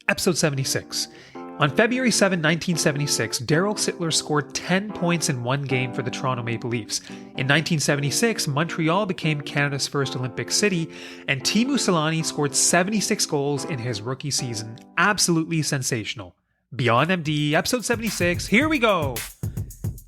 episode 76. On February 7, 1976, Darryl Sittler scored 10 points in one game for the Toronto Maple Leafs. In 1976, Montreal became Canada's first Olympic city, and Teemu Selanne scored 76 goals in his rookie season. Absolutely sensational. Beyond MD, episode 76, here we go!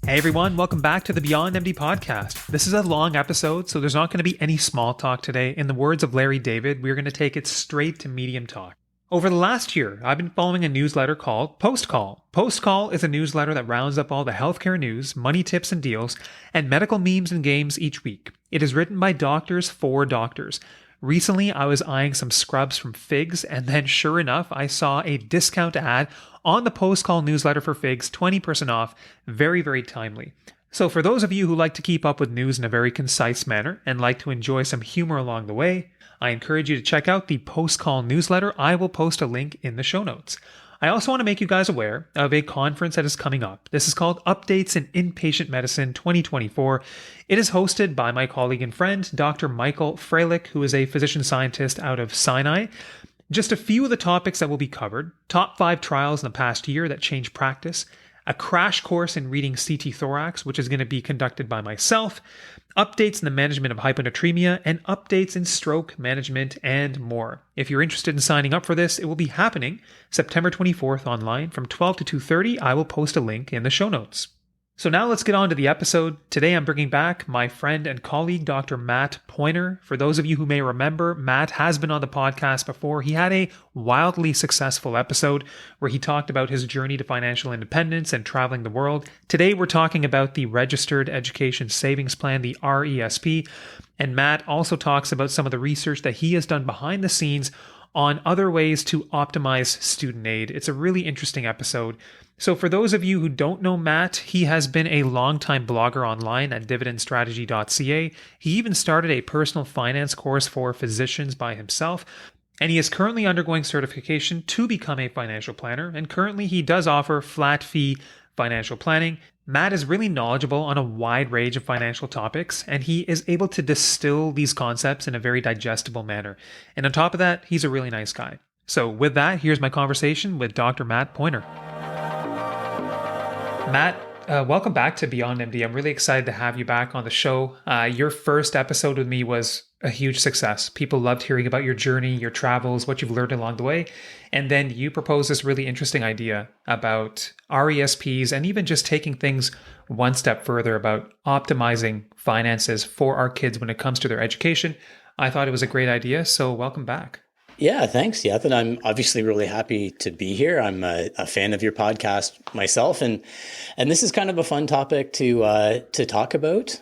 Hey everyone, welcome back to the Beyond MD podcast. This is a long episode, so there's not going to be any small talk today. In the words of Larry David, we're going to take it straight to medium talk. Over the last year, I've been following a newsletter called Post Call. Post Call is a newsletter that rounds up all the healthcare news, money tips and deals, and medical memes and games each week. It is written by doctors for doctors. Recently, I was eyeing some scrubs from Figs, and then sure enough, I saw a discount ad on the Post Call newsletter for Figs, 20% off, very, very timely. So for those of you who like to keep up with news in a very concise manner and like to enjoy some humor along the way, I encourage you to check out the Post Call newsletter. I will post a link in the show notes. I also want to make you guys aware of a conference that is coming up. This is called Updates in Inpatient Medicine 2024. It is hosted by my colleague and friend, Dr. Michael Freilich, who is a physician scientist out of Sinai. Just a few of the topics that will be covered: top 5 trials in the past year that changed practice, a crash course in reading CT thorax, which is going to be conducted by myself, updates in the management of hyponatremia, and updates in stroke management, and more. If you're interested in signing up for this, it will be happening September 24th online from 12 to 2:30. I will post a link in the show notes. So now let's get on to the episode. Today I'm bringing back my friend and colleague, Dr. Matt Poyner. For those of you who may remember, Matt has been on the podcast before. He had a wildly successful episode where he talked about his journey to financial independence and traveling the world. Today we're talking about the Registered Education Savings Plan, the RESP. And Matt also talks about some of the research that he has done behind the scenes on other ways to optimize student aid. It's a really interesting episode. So for those of you who don't know Matt, he has been a longtime blogger online at dividendstrategy.ca. He even started a personal finance course for physicians by himself, and he is currently undergoing certification to become a financial planner, and currently he does offer flat fee financial planning. Matt is really knowledgeable on a wide range of financial topics, and he is able to distill these concepts in a very digestible manner. And on top of that, he's a really nice guy. So with that, here's my conversation with Dr. Matt Poyner. Matt, welcome back to Beyond MD. I'm really excited to have you back on the show. Your first episode with me was a huge success. People loved hearing about your journey, your travels, what you've learned along the way. And then you proposed this really interesting idea about RESPs and even just taking things one step further about optimizing finances for our kids when it comes to their education. I thought it was a great idea, so welcome back. Yeah, thanks, Yatin. I'm obviously really happy to be here. I'm a fan of your podcast myself, and this is kind of a fun topic to talk about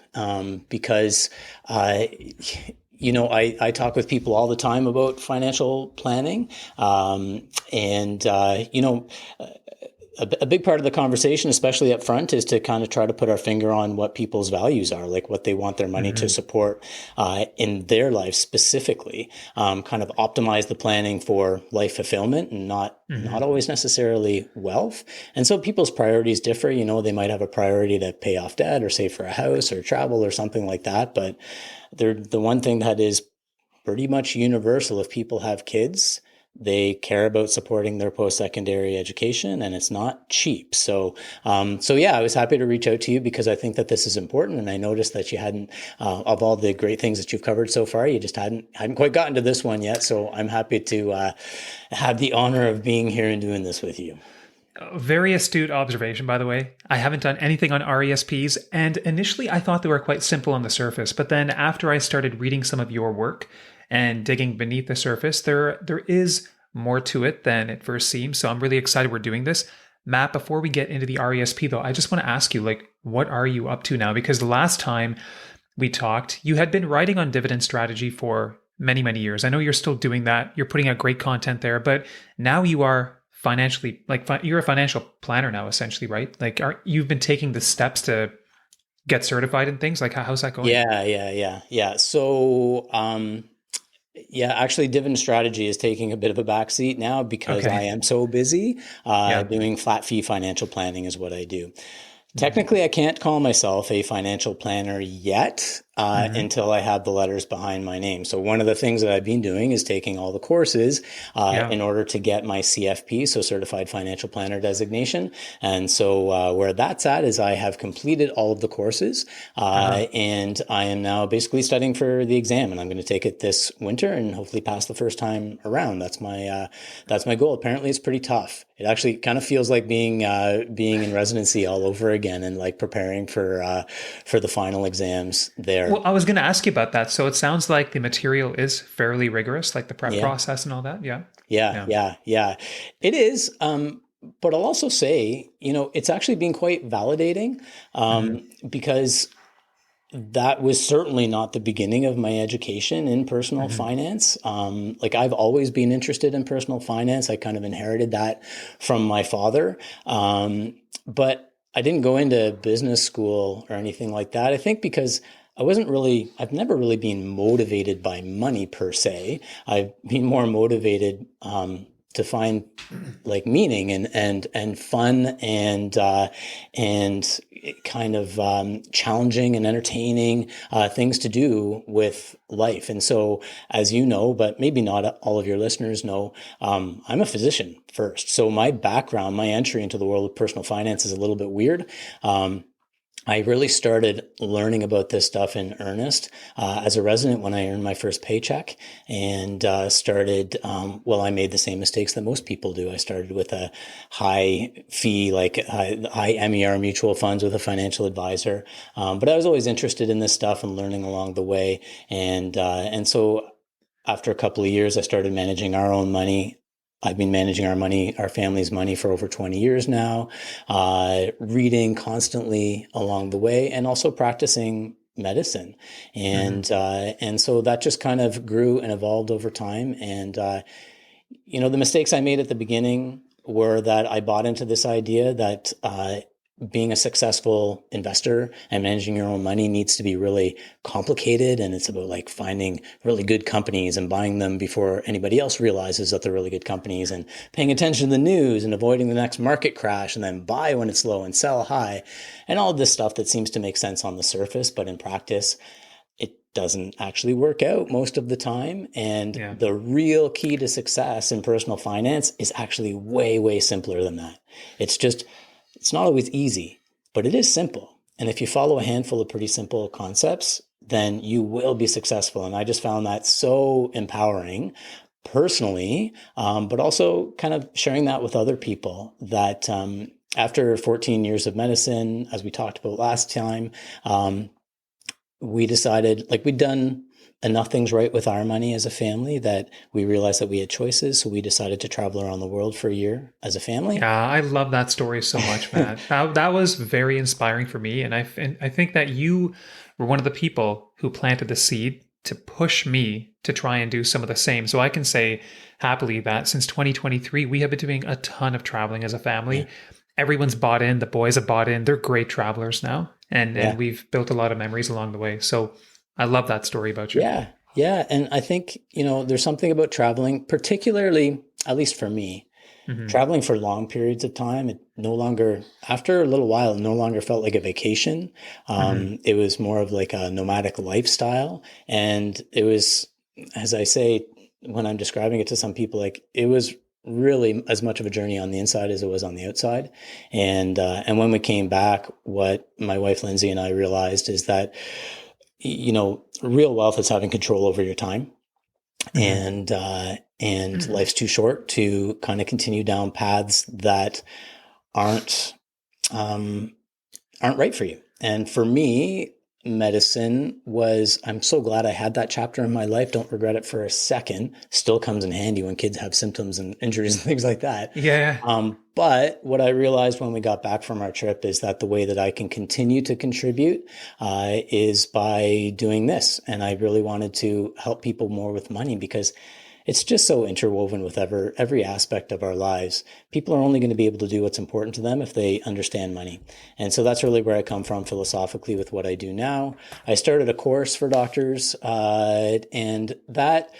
because I talk with people all the time about financial planning, a big part of the conversation, especially up front, is to kind of try to put our finger on what people's values are, like what they want their money to support in their life specifically, kind of optimize the planning for life fulfillment and not always necessarily wealth. And so people's priorities differ. They might have a priority to pay off debt or save for a house or travel or something like that. But the one thing that is pretty much universal, if people have kids, they care about supporting their post-secondary education, and it's not cheap. So I was happy to reach out to you because I think that this is important. And I noticed that you hadn't, of all the great things that you've covered so far, you just hadn't quite gotten to this one yet. So I'm happy to have the honor of being here and doing this with you. Very astute observation, by the way. I haven't done anything on RESPs, and initially I thought they were quite simple on the surface. But then after I started reading some of your work and digging beneath the surface, there is more to it than it first seems. So I'm really excited we're doing this. Matt, before we get into the RESP though, I just want to ask you, what are you up to now? Because the last time we talked, you had been writing on dividend strategy for many, many years. I know you're still doing that. You're putting out great content there, but now you are financially, you're a financial planner now, essentially, right? You've been taking the steps to get certified and things. How's that going? Yeah. So, actually, dividend strategy is taking a bit of a backseat now because I am so busy doing flat fee financial planning is what I do. Technically, I can't call myself a financial planner yet. until I had the letters behind my name. So one of the things that I've been doing is taking all the courses in order to get my CFP, so Certified Financial Planner designation. And so where that's at is I have completed all of the courses and I am now basically studying for the exam, and I'm going to take it this winter and hopefully pass the first time around. That's my goal. Apparently it's pretty tough. It actually kind of feels like being in residency all over again and like preparing for the final exams there. Well, I was going to ask you about that. So it sounds like the material is fairly rigorous, like the prep process and all that. Yeah. It is. But I'll also say, it's actually been quite validating because that was certainly not the beginning of my education in personal finance. Like I've always been interested in personal finance. I kind of inherited that from my father. But I didn't go into business school or anything like that. I think because I've never really been motivated by money per se. I've been more motivated to find like meaning and fun and kind of challenging and entertaining things to do with life. And so, as you know, but maybe not all of your listeners know, I'm a physician first. So my background, my entry into the world of personal finance is a little bit weird. I really started learning about this stuff in earnest as a resident when I earned my first paycheck and I made the same mistakes that most people do. I started with a high fee, like high MER mutual funds with a financial advisor. But I was always interested in this stuff and learning along the way. And so after a couple of years, I started managing our own money. I've been managing our family's money for over 20 years now, reading constantly along the way and also practicing medicine. And so that just kind of grew and evolved over time. And, the mistakes I made at the beginning were that I bought into this idea that, being a successful investor and managing your own money needs to be really complicated. And it's about like finding really good companies and buying them before anybody else realizes that they're really good companies and paying attention to the news and avoiding the next market crash and then buy when it's low and sell high and all of this stuff that seems to make sense on the surface, but in practice, it doesn't actually work out most of the time. And the real key to success in personal finance is actually way, way simpler than that. It's not always easy, but it is simple. And if you follow a handful of pretty simple concepts, then you will be successful. And I just found that so empowering personally, but also kind of sharing that with other people that after 14 years of medicine, as we talked about last time, we decided like we'd done enough things right with our money as a family that we realized that we had choices. So we decided to travel around the world for a year as a family. Yeah, I love that story so much, Matt. That was very inspiring for me. And I think that you were one of the people who planted the seed to push me to try and do some of the same. So I can say happily that since 2023, we have been doing a ton of traveling as a family. Yeah. Everyone's bought in. The boys have bought in. They're great travelers now. And we've built a lot of memories along the way. So I love that story about you. Yeah. And I think, there's something about traveling, particularly, at least for me, traveling for long periods of time. It after a little while, it no longer felt like a vacation. It was more of like a nomadic lifestyle. And it was, as I say, when I'm describing it to some people, like it was really as much of a journey on the inside as it was on the outside. And when we came back, what my wife, Lindsay, and I realized is that real wealth is having control over your time, and life's too short to kind of continue down paths that aren't right for you. And for me, medicine I'm so glad I had that chapter in my life. Don't regret it for a second. Still comes in handy when kids have symptoms and injuries and things like that. Yeah. But what I realized when we got back from our trip is that the way that I can continue to contribute is by doing this. And I really wanted to help people more with money because it's just so interwoven with every aspect of our lives. People are only going to be able to do what's important to them if they understand money. And so that's really where I come from philosophically with what I do now. I started a course for doctors, and that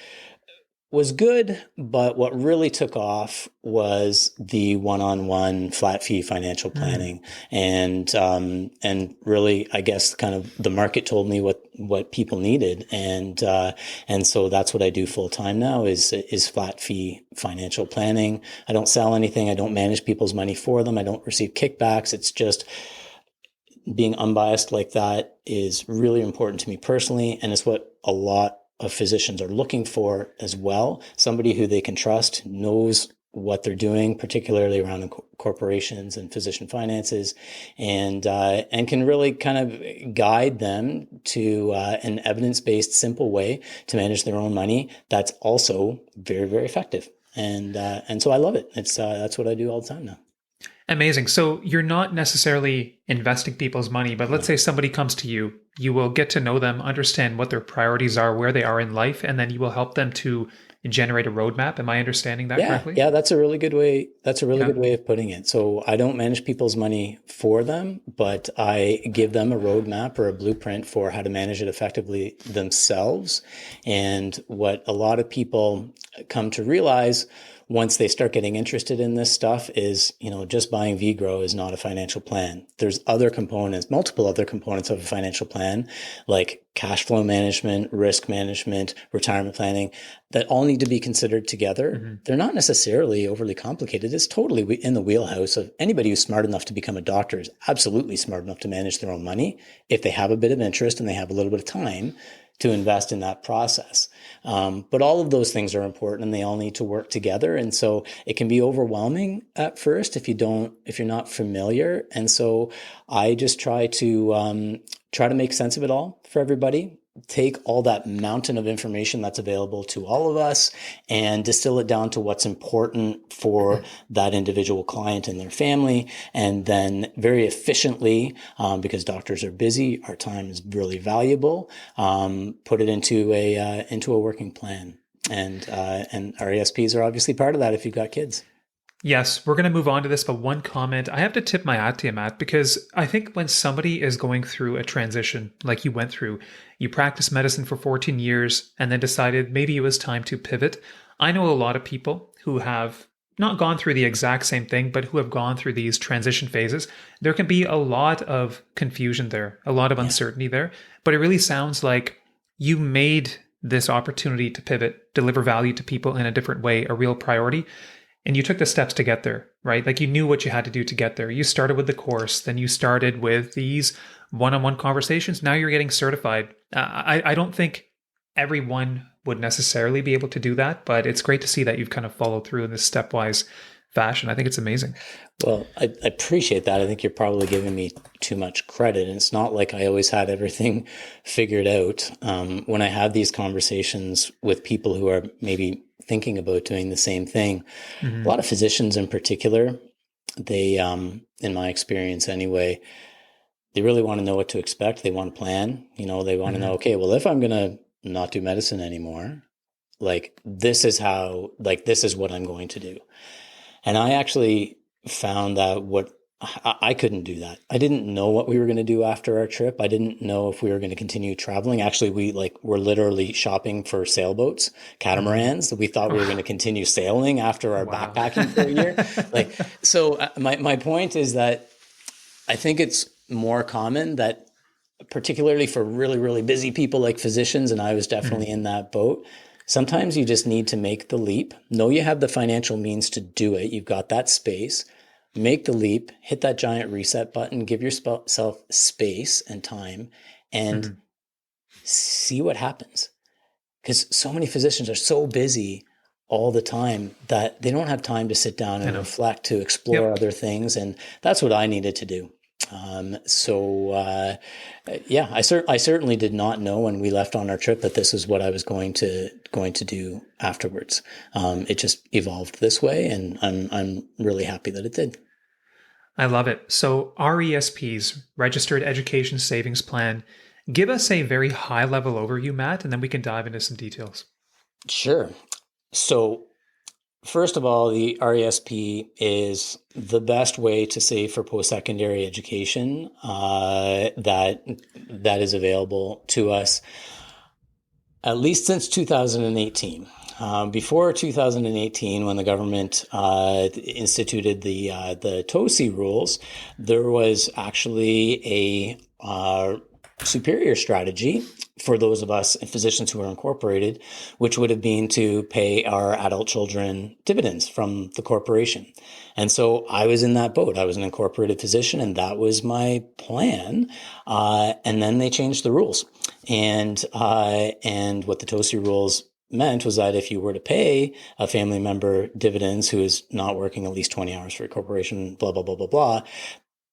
was good, but what really took off was the one-on-one flat fee financial planning, and really, I guess, kind of the market told me what people needed, and so that's what I do full time now is flat fee financial planning. I don't sell anything. I don't manage people's money for them. I don't receive kickbacks. It's just being unbiased like that is really important to me personally, and it's what a lot of physicians are looking for as well. Somebody who they can trust, knows what they're doing, particularly around corporations and physician finances, and can really kind of guide them to an evidence-based, simple way to manage their own money. That's also very, very effective, and so I love it. It's that's what I do all the time now. Amazing. So you're not necessarily investing people's money, but let's say somebody comes to you, you will get to know them, understand what their priorities are, where they are in life, and then you will help them to generate a roadmap. Am I understanding that correctly? Yeah, that's a really good way. That's a really good way of putting it. So I don't manage people's money for them, but I give them a roadmap or a blueprint for how to manage it effectively themselves. And what a lot of people come to realize once they start getting interested in this stuff is, just buying VGrow is not a financial plan. There's other components, multiple other components of a financial plan, like cash flow management, risk management, retirement planning, that all need to be considered together. Mm-hmm. They're not necessarily overly complicated. It's totally in the wheelhouse of anybody who's smart enough to become a doctor is absolutely smart enough to manage their own money if they have a bit of interest and they have a little bit of time to invest in that process. But all of those things are important and they all need to work together. And so it can be overwhelming at first if you're not familiar. And so I just try to make sense of it all for everybody, take all that mountain of information that's available to all of us and distill it down to what's important for that individual client and their family. And then very efficiently, because doctors are busy, our time is really valuable, put it into a working plan. And RESPs are obviously part of that if you've got kids. Yes, we're going to move on to this, but one comment. I have to tip my hat to you, Matt, because I think when somebody is going through a transition like you went through, you practiced medicine for 14 years and then decided maybe it was time to pivot. I know a lot of people who have not gone through the exact same thing, but who have gone through these transition phases. There can be a lot of confusion there, a lot of uncertainty there, but it really sounds like you made this opportunity to pivot, deliver value to people in a different way, a real priority. And you took the steps to get there, right? Like you knew what you had to do to get there. You started with the course, then you started with these one-on-one conversations. Now you're getting certified. I don't think everyone would necessarily be able to do that, but it's great to see that you've kind of followed through in this stepwise fashion. I think it's amazing. Well, I appreciate that. I think you're probably giving me too much credit. And it's not like I always had everything figured out. When I have these conversations with people who are maybe thinking about doing the same thing, a lot of physicians in particular, they, in my experience anyway, they really want to know what to expect. They want to plan, they want to know, okay, well, if I'm going to not do medicine anymore, this is what I'm going to do. And I actually found that I couldn't do that. I didn't know what we were going to do after our trip. I didn't know if we were going to continue traveling. Actually, we were literally shopping for sailboats, catamarans. We thought we were going to continue sailing after our backpacking for a year. So my point is that I think it's more common that, particularly for really, really busy people like physicians, and I was definitely in that boat, sometimes you just need to make the leap. Know you have the financial means to do it. You've got that space. Make the leap, hit that giant reset button, give yourself space and time, and see what happens. Because so many physicians are so busy all the time that they don't have time to sit down and reflect, to explore other things. And that's what I needed to do. I certainly did not know when we left on our trip that this is what I was going to do afterwards. It just evolved this way, and I'm really happy that it did. I love it. So RESPs, Registered Education Savings Plan. Give us a very high level overview, Matt, and then we can dive into some details. Sure. So first of all, the RESP is the best way to save for post-secondary education that is available to us, at least since 2018. before 2018, when the government instituted the TOSI rules, there was actually a superior strategy for those of us physicians who are incorporated, which would have been to pay our adult children dividends from the corporation. And so I was in that boat. I was an incorporated physician, and that was my plan. And then they changed the rules. And what the TOSI rules meant was that if you were to pay a family member dividends who is not working at least 20 hours for a corporation, blah, blah, blah, blah, blah,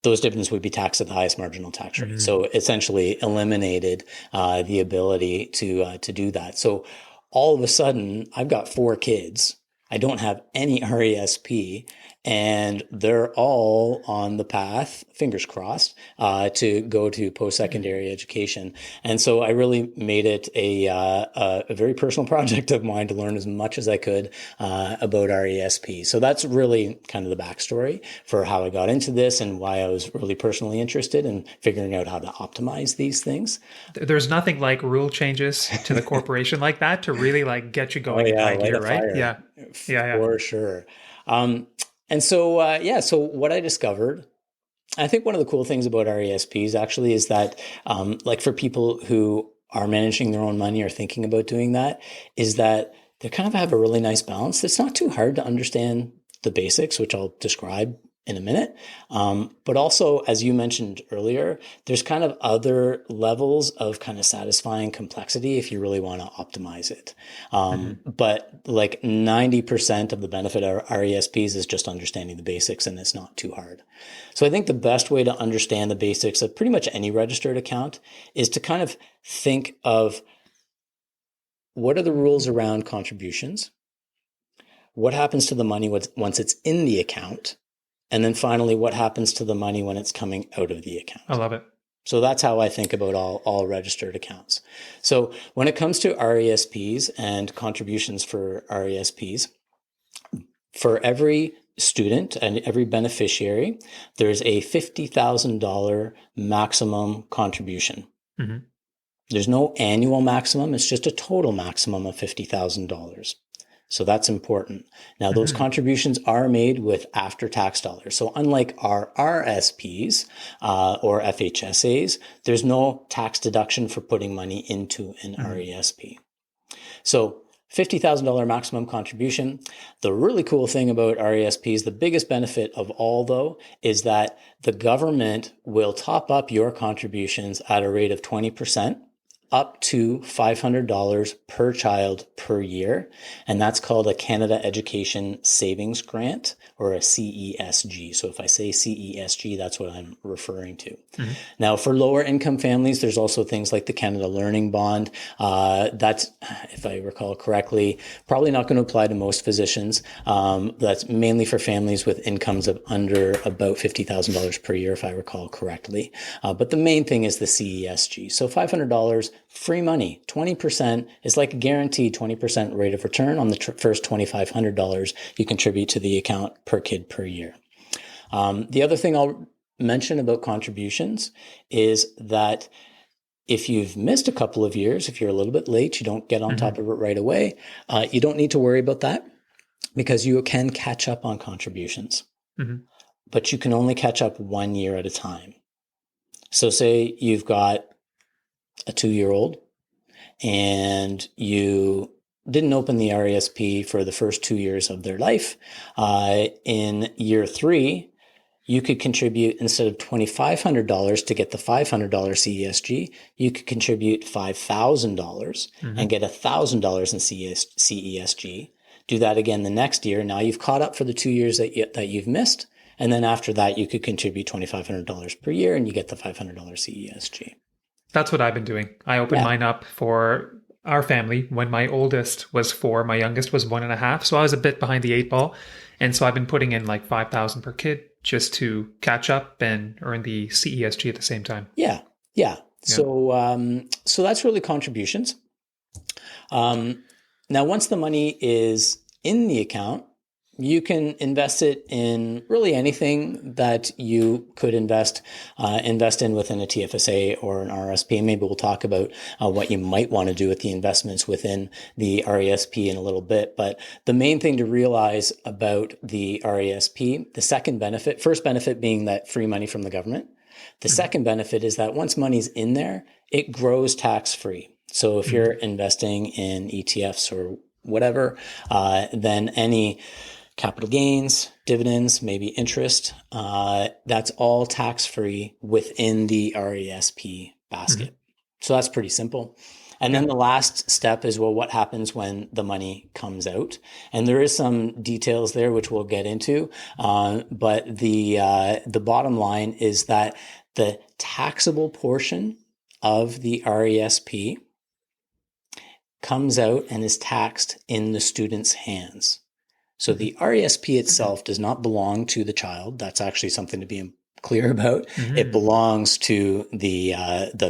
those dividends would be taxed at the highest marginal tax rate. Mm-hmm. So essentially eliminated the ability to do that. So all of a sudden, I've got 4 kids. I don't have any RESP, and they're all on the path, fingers crossed, to go to post-secondary education. And so I really made it a very personal project of mine to learn as much as I could about RESP. So that's really kind of the backstory for how I got into this and why I was really personally interested in figuring out how to optimize these things. There's nothing like rule changes to the corporation like that to really like get you going in high gear, right? Fire. Yeah. For sure. And so, so what I discovered, I think one of the cool things about RESPs actually is that, like for people who are managing their own money or thinking about doing that, is that they kind of have a really nice balance. It's not too hard to understand the basics, which I'll describe in a minute. But also, as you mentioned earlier, there's kind of other levels of kind of satisfying complexity if you really want to optimize it. But like 90% of the benefit of RESPs is just understanding the basics, and it's not too hard. So I think the best way to understand the basics of pretty much any registered account is to kind of think of what are the rules around contributions? What happens to the money once it's in the account? And then finally, what happens to the money when it's coming out of the account? I love it. So that's how I think about all registered accounts. So when it comes to RESPs and contributions for RESPs, for every student and every beneficiary, there's a $50,000 maximum contribution. Mm-hmm. There's no annual maximum. It's just a total maximum of $50,000. So that's important. Now, those contributions are made with after-tax dollars. So unlike our RSPs or FHSAs, there's no tax deduction for putting money into an RESP. So $50,000 maximum contribution. The really cool thing about RESPs, the biggest benefit of all, though, is that the government will top up your contributions at a rate of 20%. Up to $500 per child per year. And that's called a Canada Education Savings Grant, or a CESG. So if I say CESG, that's what I'm referring to. Mm-hmm. Now, for lower income families, there's also things like the Canada Learning Bond. That's, if I recall correctly, probably not going to apply to most physicians. That's mainly for families with incomes of under about $50,000 per year, if I recall correctly. But the main thing is the CESG. So $500, free money, 20% is like a guaranteed 20% rate of return on the first $2,500 you contribute to the account per kid per year. The other thing I'll mention about contributions is that if you've missed a couple of years, if you're a little bit late, you don't get on top of it right away, you don't need to worry about that because you can catch up on contributions. But you can only catch up 1 year at a time. So say you've got a 2-year-old and you didn't open the RESP for the first 2 years of their life. In year 3, you could contribute, instead of $2,500 to get the $500 CESG, you could contribute $5,000 and get $1,000 in CESG. Do that again the next year. Now you've caught up for the 2 years that you've missed. And then after that, you could contribute $2,500 per year and you get the $500 CESG. That's what I've been doing. I opened mine up for our family when my oldest was 4, my youngest was 1.5. So I was a bit behind the 8 ball. And so I've been putting in like $5,000 per kid just to catch up and earn the CESG at the same time. Yeah. So that's really contributions. Now, once the money is in the account, You can invest it in really anything that you could invest in within a TFSA or an RSP. Maybe we'll talk about what you might want to do with the investments within the RESP in a little bit. But the main thing to realize about the RESP, first benefit being that free money from the government. The second benefit is that once money's in there, it grows tax-free. So if you're investing in ETFs or whatever, then any capital gains, dividends, maybe interest, that's all tax-free within the RESP basket. So that's pretty simple. And then the last step is, well, what happens when the money comes out? And there is some details there, which we'll get into. But the bottom line is that the taxable portion of the RESP comes out and is taxed in the student's hands. So the RESP itself does not belong to the child. That's actually something to be clear about. It belongs to the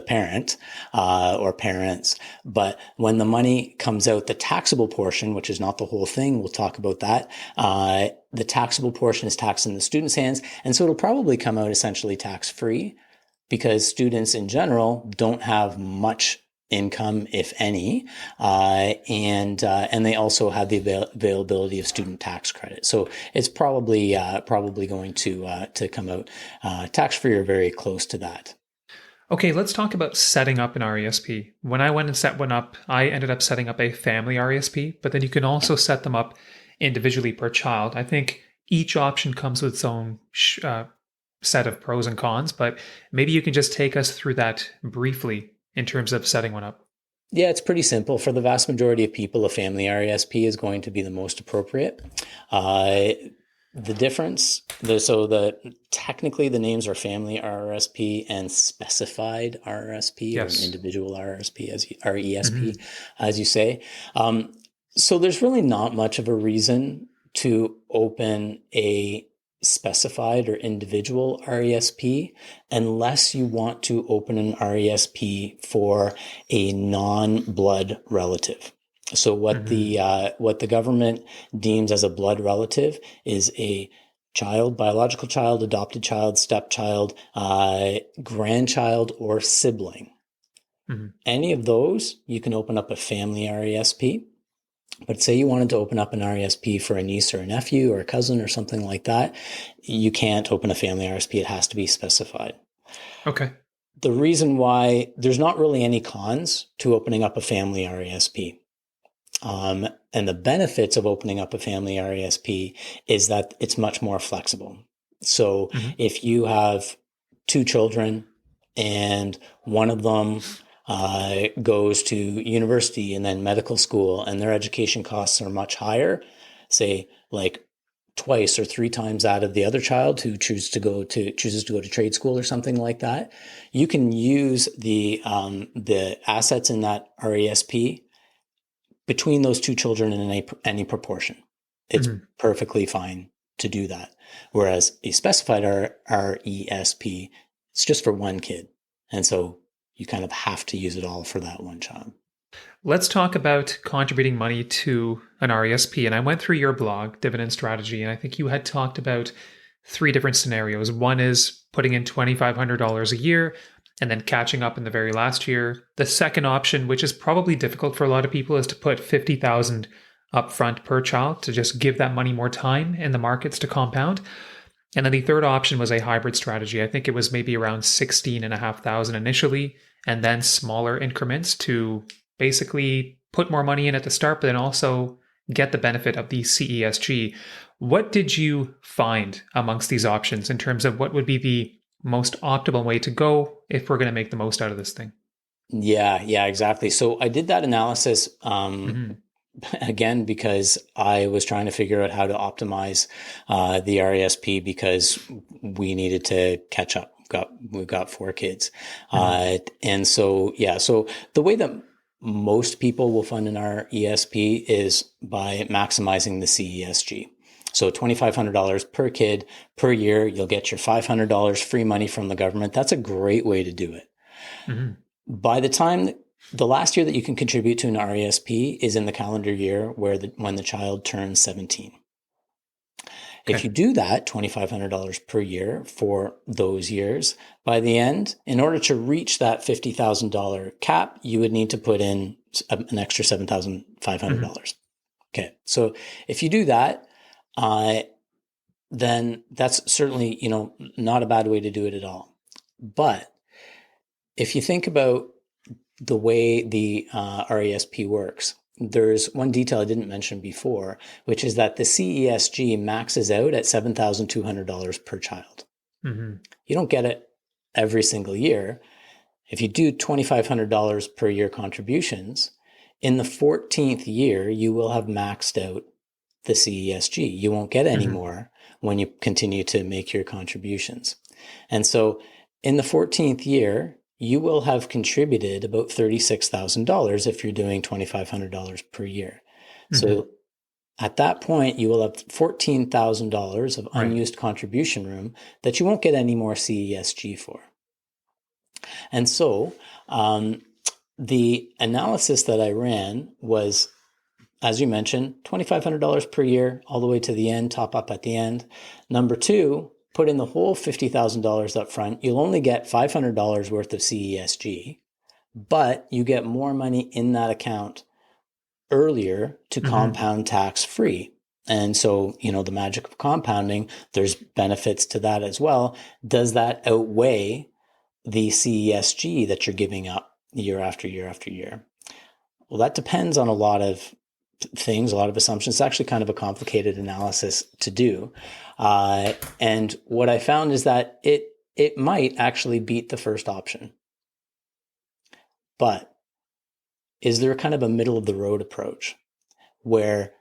parent or parents. But when the money comes out, the taxable portion, which is not the whole thing, we'll talk about that. The taxable portion is taxed in the student's hands. And so it'll probably come out essentially tax-free because students in general don't have much income, if any, and they also have the availability of student tax credit. So it's probably going to come out tax-free or very close to that. Okay, let's talk about setting up an RESP. When I went and set one up, I ended up setting up a family RESP, but then you can also set them up individually per child. I think each option comes with its own set of pros and cons, but maybe you can just take us through that briefly in terms of setting one up. Yeah, it's pretty simple. For the vast majority of people, a family RESP is going to be the most appropriate. The difference, technically the names are family RRSP and specified RRSP, or an individual RRSP, RESP, as you say. So there's really not much of a reason to open a specified or individual RESP unless you want to open an RESP for a non-blood relative. So what the government deems as a blood relative is a child, biological child, adopted child, stepchild, grandchild, or sibling. Any of those, you can open up a family RESP. But say you wanted to open up an RESP for a niece or a nephew or a cousin or something like that, you can't open a family RESP. It has to be specified. Okay. The reason why there's not really any cons to opening up a family RESP. And the benefits of opening up a family RESP is that it's much more flexible. So if you have two children and one of them goes to university and then medical school, and their education costs are much higher, say like twice or three times that of the other child who chooses to go to trade school or something like that, you can use the assets in that RESP between those two children in any proportion. It's perfectly fine to do that. Whereas a specified RESP, it's just for one kid. And so you kind of have to use it all for that one child. Let's talk about contributing money to an RESP. And I went through your blog, Dividend Strategy, and I think you had talked about three different scenarios. One is putting in $2,500 a year and then catching up in the very last year. The second option, which is probably difficult for a lot of people, is to put $50,000 upfront per child to just give that money more time in the markets to compound. And then the third option was a hybrid strategy. I think it was maybe around $16,500 initially, and then smaller increments to basically put more money in at the start, but then also get the benefit of the CESG. What did you find amongst these options in terms of what would be the most optimal way to go if we're going to make the most out of this thing? Yeah, exactly. So I did that analysis again because I was trying to figure out how to optimize the RESP because we needed to catch up. We've got four kids. And so the way that most people will fund an RESP is by maximizing the CESG. So $2,500 per kid per year, you'll get your $500 free money from the government. That's a great way to do it. By the time the last year that you can contribute to an RESP is in the calendar year when the child turns 17. If you do that, $2,500 per year for those years, by the end, in order to reach that $50,000 cap, you would need to put in an extra $7,500. Okay. So if you do that, then that's certainly, not a bad way to do it at all. But if you think about the way the RESP works, there's one detail I didn't mention before, which is that the CESG maxes out at $7,200 per child. You don't get it every single year. If you do $2,500 per year contributions, in the 14th year, you will have maxed out the CESG. You won't get any more when you continue to make your contributions. And so in the 14th year, you will have contributed about $36,000 if you're doing $2,500 per year. So at that point, you will have $14,000 of unused contribution room that you won't get any more CESG for. And so the analysis that I ran was, as you mentioned, $2,500 per year, all the way to the end, top up at the end. Number two, put in the whole $50,000 up front. You'll only get $500 worth of CESG, but you get more money in that account earlier to compound tax-free. And so, the magic of compounding, there's benefits to that as well. Does that outweigh the CESG that you're giving up year after year after year? Well, that depends on a lot of things, a lot of assumptions. It's actually kind of a complicated analysis to do. And what I found is that it might actually beat the first option. But is there kind of a middle of the road approach where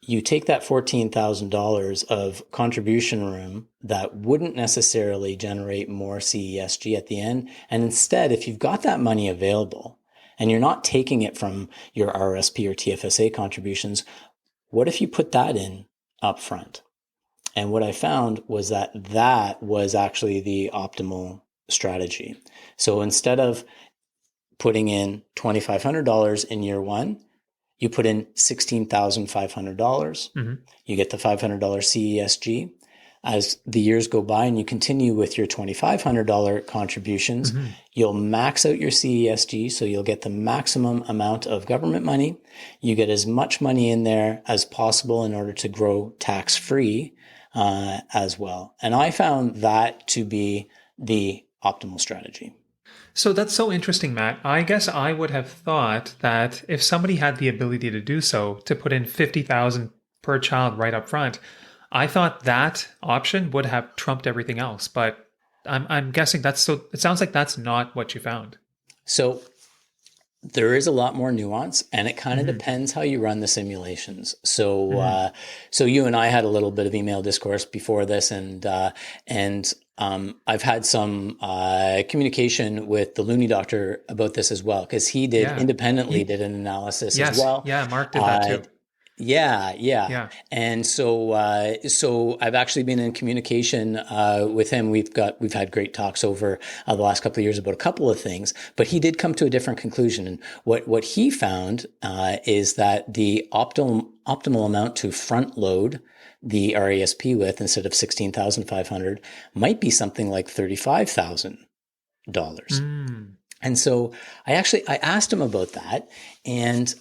you take that $14,000 of contribution room that wouldn't necessarily generate more CESG at the end, and instead, if you've got that money available and you're not taking it from your RSP or TFSA contributions, what if you put that in up front? And what I found was that was actually the optimal strategy. So instead of putting in $2,500 in year one, you put in $16,500. You get the $500 CESG. As the years go by and you continue with your $2,500 contributions, you'll max out your CESG, so you'll get the maximum amount of government money. You get as much money in there as possible in order to grow tax-free as well. And I found that to be the optimal strategy. So that's so interesting, Matt. I guess I would have thought that if somebody had the ability to do so, to put in $50,000 per child right up front, I thought that option would have trumped everything else. But I'm guessing it sounds like that's not what you found. So there is a lot more nuance, and it kind of depends how you run the simulations. So, so you and I had a little bit of email discourse before this, and I've had some communication with the Looney Doctor about this as well, because he did independently did an analysis as well. Yeah, Mark did that too. Yeah. And so, so I've actually been in communication with him. We've had great talks over the last couple of years about a couple of things, but he did come to a different conclusion. And what he found is that the optimal amount to front load the RESP with, instead of $16,500, might be something like $35,000. And so I asked him about that, and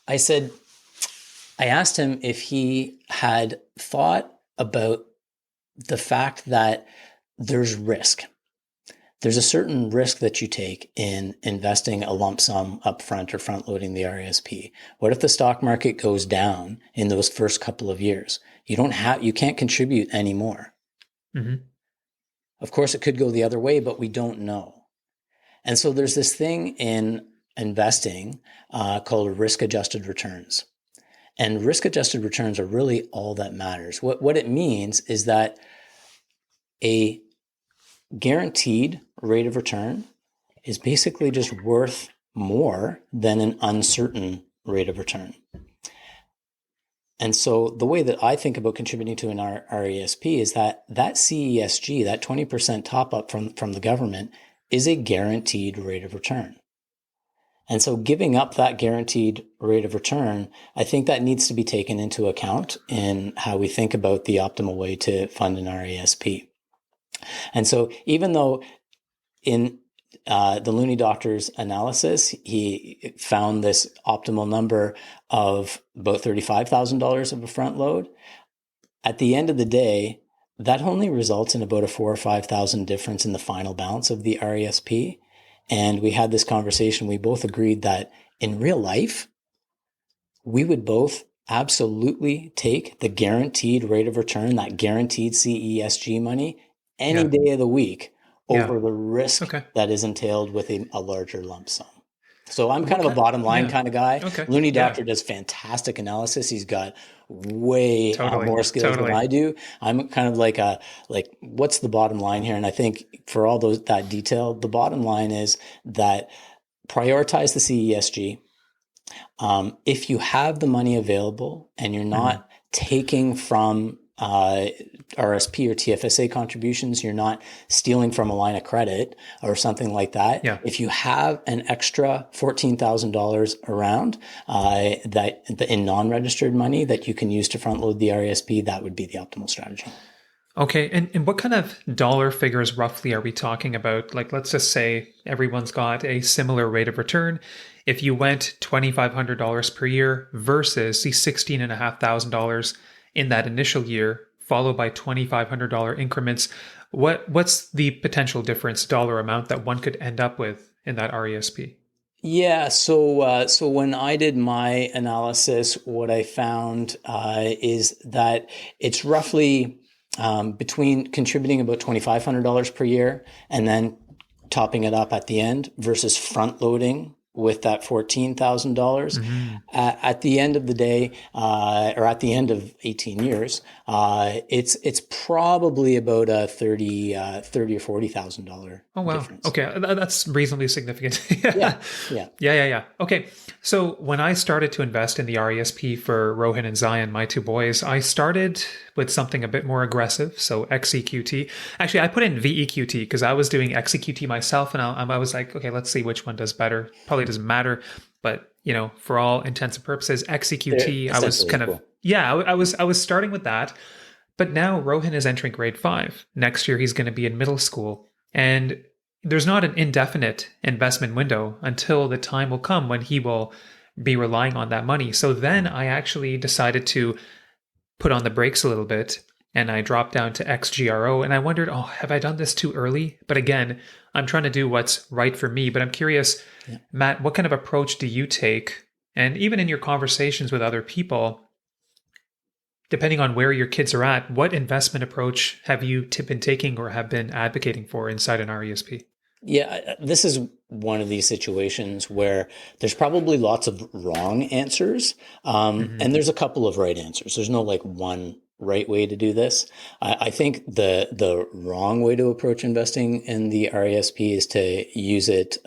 I asked him if he had thought about the fact that there's risk. There's a certain risk that you take in investing a lump sum upfront or front loading the RESP. What if the stock market goes down in those first couple of years? You can't contribute anymore. Of course, it could go the other way, but we don't know. And so there's this thing in investing called risk-adjusted returns. And risk-adjusted returns are really all that matters. What it means is that a guaranteed rate of return is basically just worth more than an uncertain rate of return. And so the way that I think about contributing to an RESP is that CESG, that 20% top up from the government, is a guaranteed rate of return. And so giving up that guaranteed rate of return, I think that needs to be taken into account in how we think about the optimal way to fund an RESP. And so even though in the Looney Doctor's analysis, he found this optimal number of about $35,000 of a front load, at the end of the day, that only results in about a $4,000 or $5,000 difference in the final balance of the RESP. And we had this conversation. We both agreed that in real life, we would both absolutely take the guaranteed rate of return, that guaranteed CESG money, any day of the week over the risk that is entailed with a larger lump sum. So I'm kind of a bottom line kind of guy. Looney Doctor does fantastic analysis. He's got way more skills than I do. I'm kind of like what's the bottom line here? And I think for all that detail, the bottom line is that prioritize the CESG. If you have the money available and you're not taking from RSP or TFSA contributions, you're not stealing from a line of credit or something like that. If you have an extra $14,000 around that in non-registered money that you can use to front load the RESP, that would be the optimal strategy. Okay. And what kind of dollar figures roughly are we talking about? Like, let's just say everyone's got a similar rate of return. If you went $2,500 per year versus the $16,500 in that initial year, followed by $2,500 increments, what's the potential difference dollar amount that one could end up with in that RESP? Yeah, so when I did my analysis, what I found is that it's roughly between contributing about $2,500 per year and then topping it up at the end versus front loading with that $14,000. At the end of the day, or at the end of 18 years, it's probably about a $30,000 or $40,000 difference. Okay, that's reasonably significant. Yeah. Okay, so when I started to invest in the RESP for Rohan and Zion, my two boys, I started with something a bit more aggressive, so XEQT. Actually, I put in VEQT because I was doing XEQT myself, and I was like, okay, let's see which one does better. Probably doesn't matter, but for all intents and purposes, XEQT. I was kind of I was starting with that, but now Rohan is entering grade 5. Next year, he's going to be in middle school, and there's not an indefinite investment window until the time will come when he will be relying on that money. So then I actually decided to put on the brakes a little bit, and I dropped down to XGRO, and I wondered, have I done this too early? But again, I'm trying to do what's right for me. But I'm curious, Matt, what kind of approach do you take? And even in your conversations with other people, depending on where your kids are at, what investment approach have you been taking or have been advocating for inside an RESP? Yeah, this is one of these situations where there's probably lots of wrong answers, and there's a couple of right answers. There's no one right way to do this. I think the wrong way to approach investing in the RESP is to use it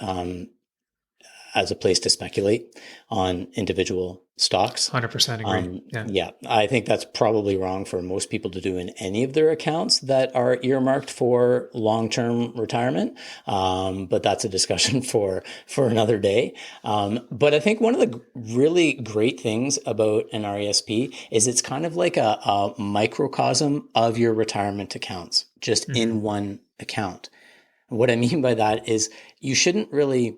as a place to speculate on individual stocks. 100% agree. Yeah, I think that's probably wrong for most people to do in any of their accounts that are earmarked for long-term retirement. But that's a discussion for another day. But I think one of the really great things about an RESP is it's kind of like a microcosm of your retirement accounts, just in one account. What I mean by that is you shouldn't really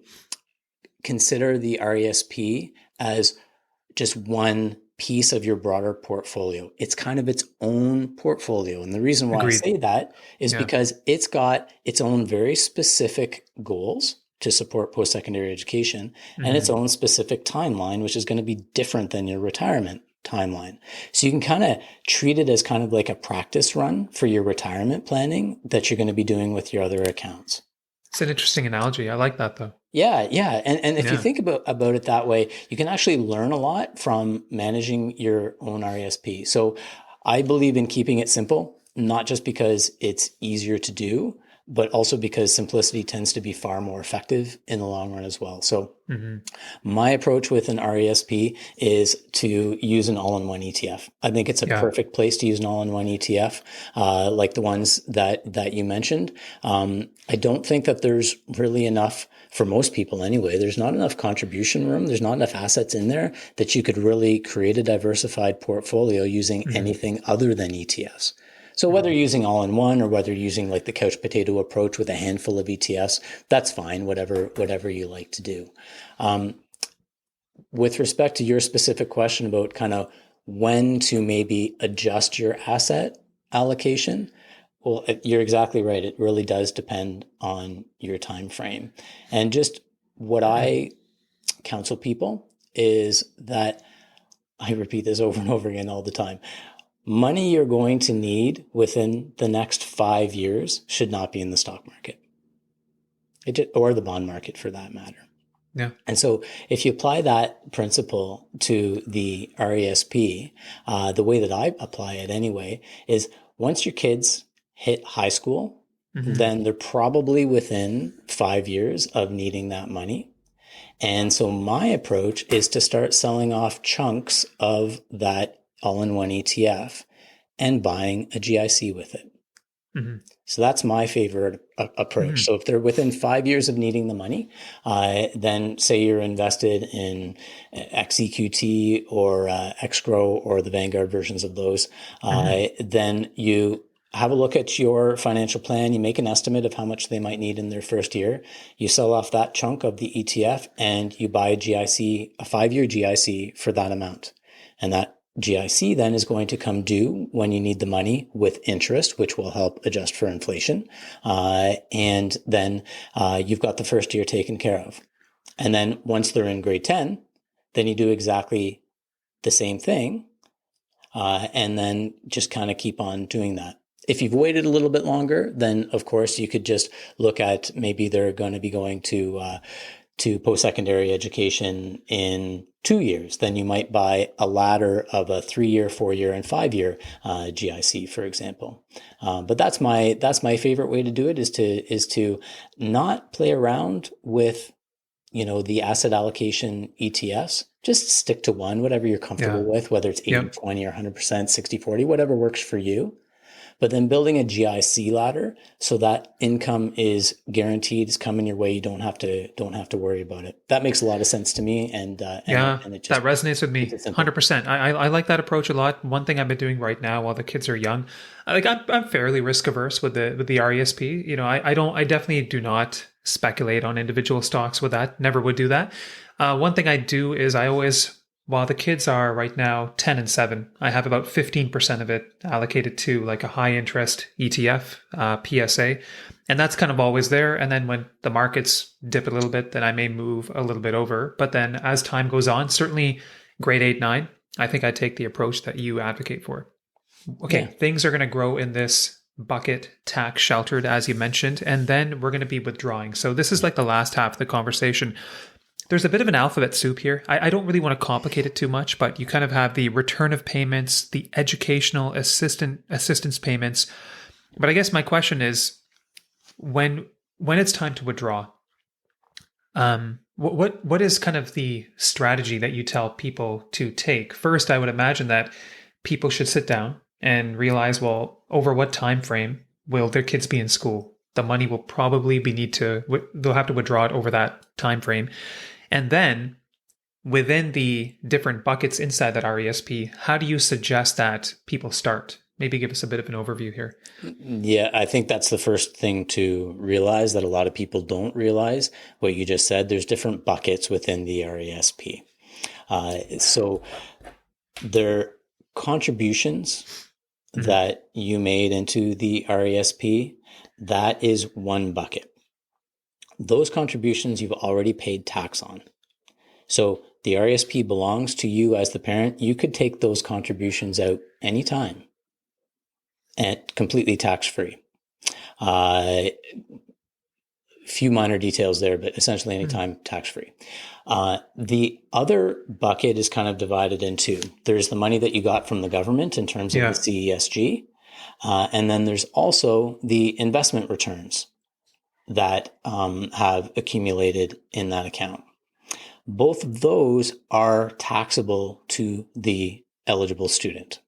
consider the RESP as just one piece of your broader portfolio. It's kind of its own portfolio. And the reason why I say that is because it's got its own very specific goals to support post-secondary education and its own specific timeline, which is going to be different than your retirement timeline. So you can kind of treat it as kind of like a practice run for your retirement planning that you're going to be doing with your other accounts. It's an interesting analogy. I like that though. Yeah. And if you think about it that way, you can actually learn a lot from managing your own RESP. So I believe in keeping it simple, not just because it's easier to do, but also because simplicity tends to be far more effective in the long run as well. So my approach with an RESP is to use an all-in-one ETF. I think it's a perfect place to use an all-in-one ETF, like the ones that you mentioned. I don't think that there's really enough, for most people anyway, there's not enough contribution room. There's not enough assets in there that you could really create a diversified portfolio using anything other than ETFs. So whether you're using all-in-one or whether you're using like the couch potato approach with a handful of ETFs, that's fine, whatever you like to do. With respect to your specific question about kind of when to maybe adjust your asset allocation, well, you're exactly right. It really does depend on your time frame. And just what I counsel people is that, I repeat this over and over again all the time, money you're going to need within the next 5 years should not be in the stock market, or the bond market for that matter. Yeah. And so if you apply that principle to the RESP, the way that I apply it anyway is once your kids hit high school, then they're probably within 5 years of needing that money. And so my approach is to start selling off chunks of that all-in-one ETF and buying a GIC with it. So that's my favorite approach. So if they're within 5 years of needing the money, then say you're invested in XEQT or XGROW or the Vanguard versions of those, then you have a look at your financial plan. You make an estimate of how much they might need in their first year. You sell off that chunk of the ETF and you buy a GIC, a 5-year GIC for that amount. And that GIC then is going to come due when you need the money with interest, which will help adjust for inflation. And then you've got the first year taken care of. And then once they're in grade 10, then you do exactly the same thing. And then just kind of keep on doing that. If you've waited a little bit longer, then of course you could just look at maybe they're going to be going to post-secondary education in 2 years. Then you might buy a ladder of a 3-year, 4-year, and 5-year GIC, for example. But that's my favorite way to do it is to not play around with the asset allocation ETFs. Just stick to one, whatever you're comfortable with, whether it's 80-20 or 100%, 60-40, whatever works for you. But then building a GIC ladder so that income is guaranteed, is coming your way. You don't have to worry about it. That makes a lot of sense to me. And it just, that resonates with me 100%. I like that approach a lot. One thing I've been doing right now while the kids are young, I'm fairly risk averse with the RESP. I definitely do not speculate on individual stocks with that. Never would do that. One thing I do is while the kids are right now 10 and 7, I have about 15% of it allocated to like a high interest ETF, PSA. And that's kind of always there. And then when the markets dip a little bit, then I may move a little bit over. But then as time goes on, certainly grade 8, 9, I think I take the approach that you advocate for. Okay, things are going to grow in this bucket, tax sheltered, as you mentioned, and then we're going to be withdrawing. So this is like the last half of the conversation. There's a bit of an alphabet soup here. I don't really want to complicate it too much, but you kind of have the return of payments, the educational assistance payments. But I guess my question is, when it's time to withdraw, what is kind of the strategy that you tell people to take? First, I would imagine that people should sit down and realize, well, over what time frame will their kids be in school? The money will probably they'll have to withdraw it over that time frame. And then within the different buckets inside that RESP, how do you suggest that people start? Maybe give us a bit of an overview here. Yeah, I think that's the first thing to realize that a lot of people don't realize what you just said. There's different buckets within the RESP. So their contributions that you made into the RESP, that is one bucket. Those contributions you've already paid tax on. So the RESP belongs to you as the parent. You could take those contributions out anytime and completely tax-free. Few minor details there, but essentially anytime tax-free. The other bucket is kind of divided into, there's the money that you got from the government in terms of the CESG. And then there's also the investment returns that have accumulated in that account. Both of those are taxable to the eligible student.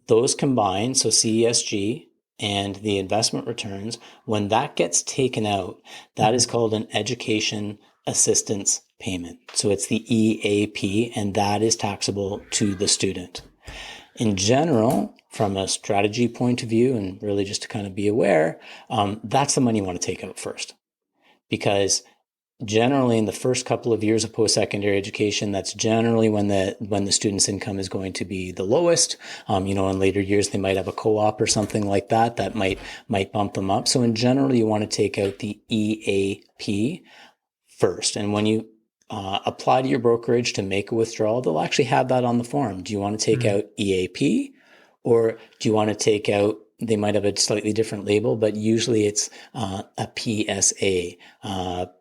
Those combined, so CESG and the investment returns, when that gets taken out, that is called an education assistance payment. So it's the EAP, and that is taxable to the student. In general, from a strategy point of view, and really just to kind of be aware, that's the money you want to take out first. Because generally in the first couple of years of post-secondary education, that's generally when the student's income is going to be the lowest. In later years, they might have a co-op or something like that might bump them up. So in general, you want to take out the EAP first. And when you apply to your brokerage to make a withdrawal, they'll actually have that on the form. Do you want to take out EAP, or do you want to take out, they might have a slightly different label, but usually it's a PSA,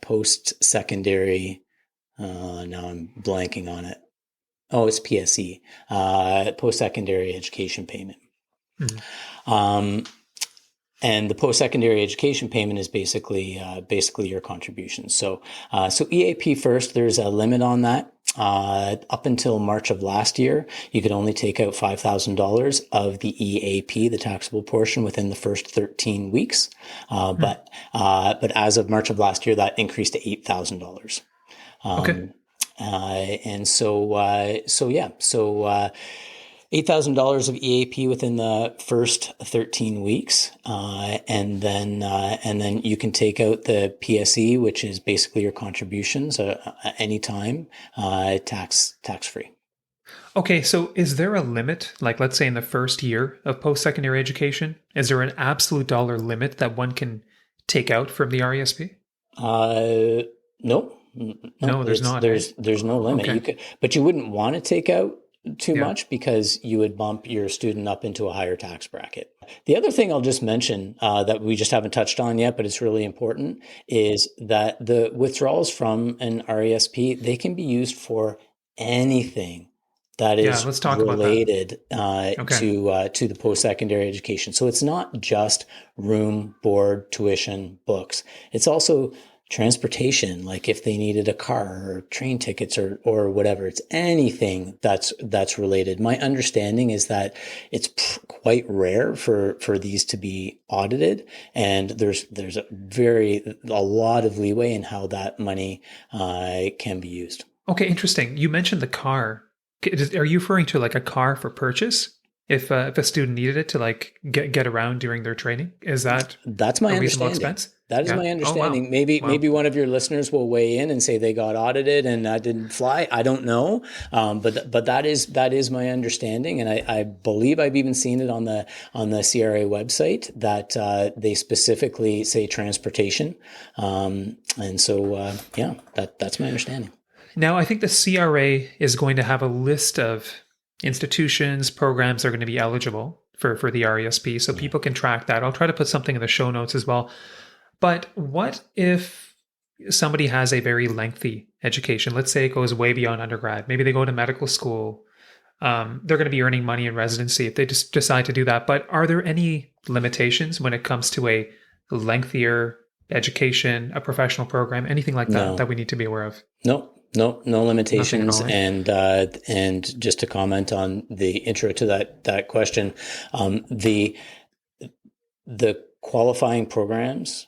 post-secondary, now I'm blanking on it. Oh, it's PSE, post-secondary education payment. And the post-secondary education payment is basically your contribution. So EAP first, there's a limit on that. Up until March of last year, you could only take out $5,000 of the EAP, the taxable portion, within the first 13 weeks. But as of March of last year, that increased to $8,000. Okay. And so $8,000 of EAP within the first 13 weeks. And then you can take out the PSE, which is basically your contributions, anytime, tax free. Okay, so is there a limit? Like, let's say in the first year of post-secondary education, is there an absolute dollar limit that one can take out from the RESP? No, there's not. There's no limit. Okay. But you wouldn't want to take out too much, because you would bump your student up into a higher tax bracket. The other thing I'll just mention that we just haven't touched on yet, but it's really important, is that the withdrawals from an RESP, they can be used for anything that is related to the post-secondary education. So it's not just room, board, tuition, books. It's also transportation, like if they needed a car or train tickets or whatever. It's anything that's related. My understanding is that it's quite rare for these to be audited, and there's a lot of leeway in how that money can be used. Okay, interesting. You mentioned the car. Are you referring to like a car for purchase? If a student needed it to like get around during their training, that's my understanding. Expense? That is my understanding. Oh, wow. Maybe one of your listeners will weigh in and say they got audited and that didn't fly. I don't know, but that is my understanding, and I believe I've even seen it on the CRA website that they specifically say transportation, and so that's my understanding. Now, I think the CRA is going to have a list of institutions, programs that are going to be eligible for the RESP, so people can track that. I'll try to put something in the show notes as well. But what if somebody has a very lengthy education? Let's say it goes way beyond undergrad. Maybe they go to medical school. They're going to be earning money in residency if they just decide to do that. But are there any limitations when it comes to a lengthier education, a professional program, anything like that we need to be aware of? No limitations. All, right? And just to comment on the intro to that question, the qualifying programs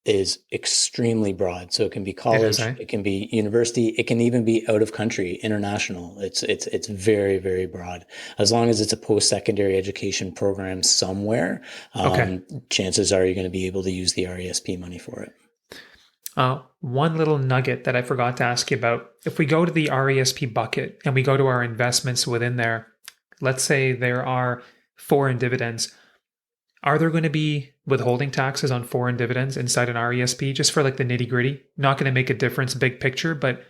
is extremely broad. So it can be college, it can be university, it can even be out of country, international. It's very, very broad. As long as it's a post-secondary education program somewhere, chances are you're going to be able to use the RESP money for it. One little nugget that I forgot to ask you about. If we go to the RESP bucket and we go to our investments within there, let's say there are foreign dividends. Are there going to be withholding taxes on foreign dividends inside an RESP, just for like the nitty gritty? Not going to make a difference big picture, but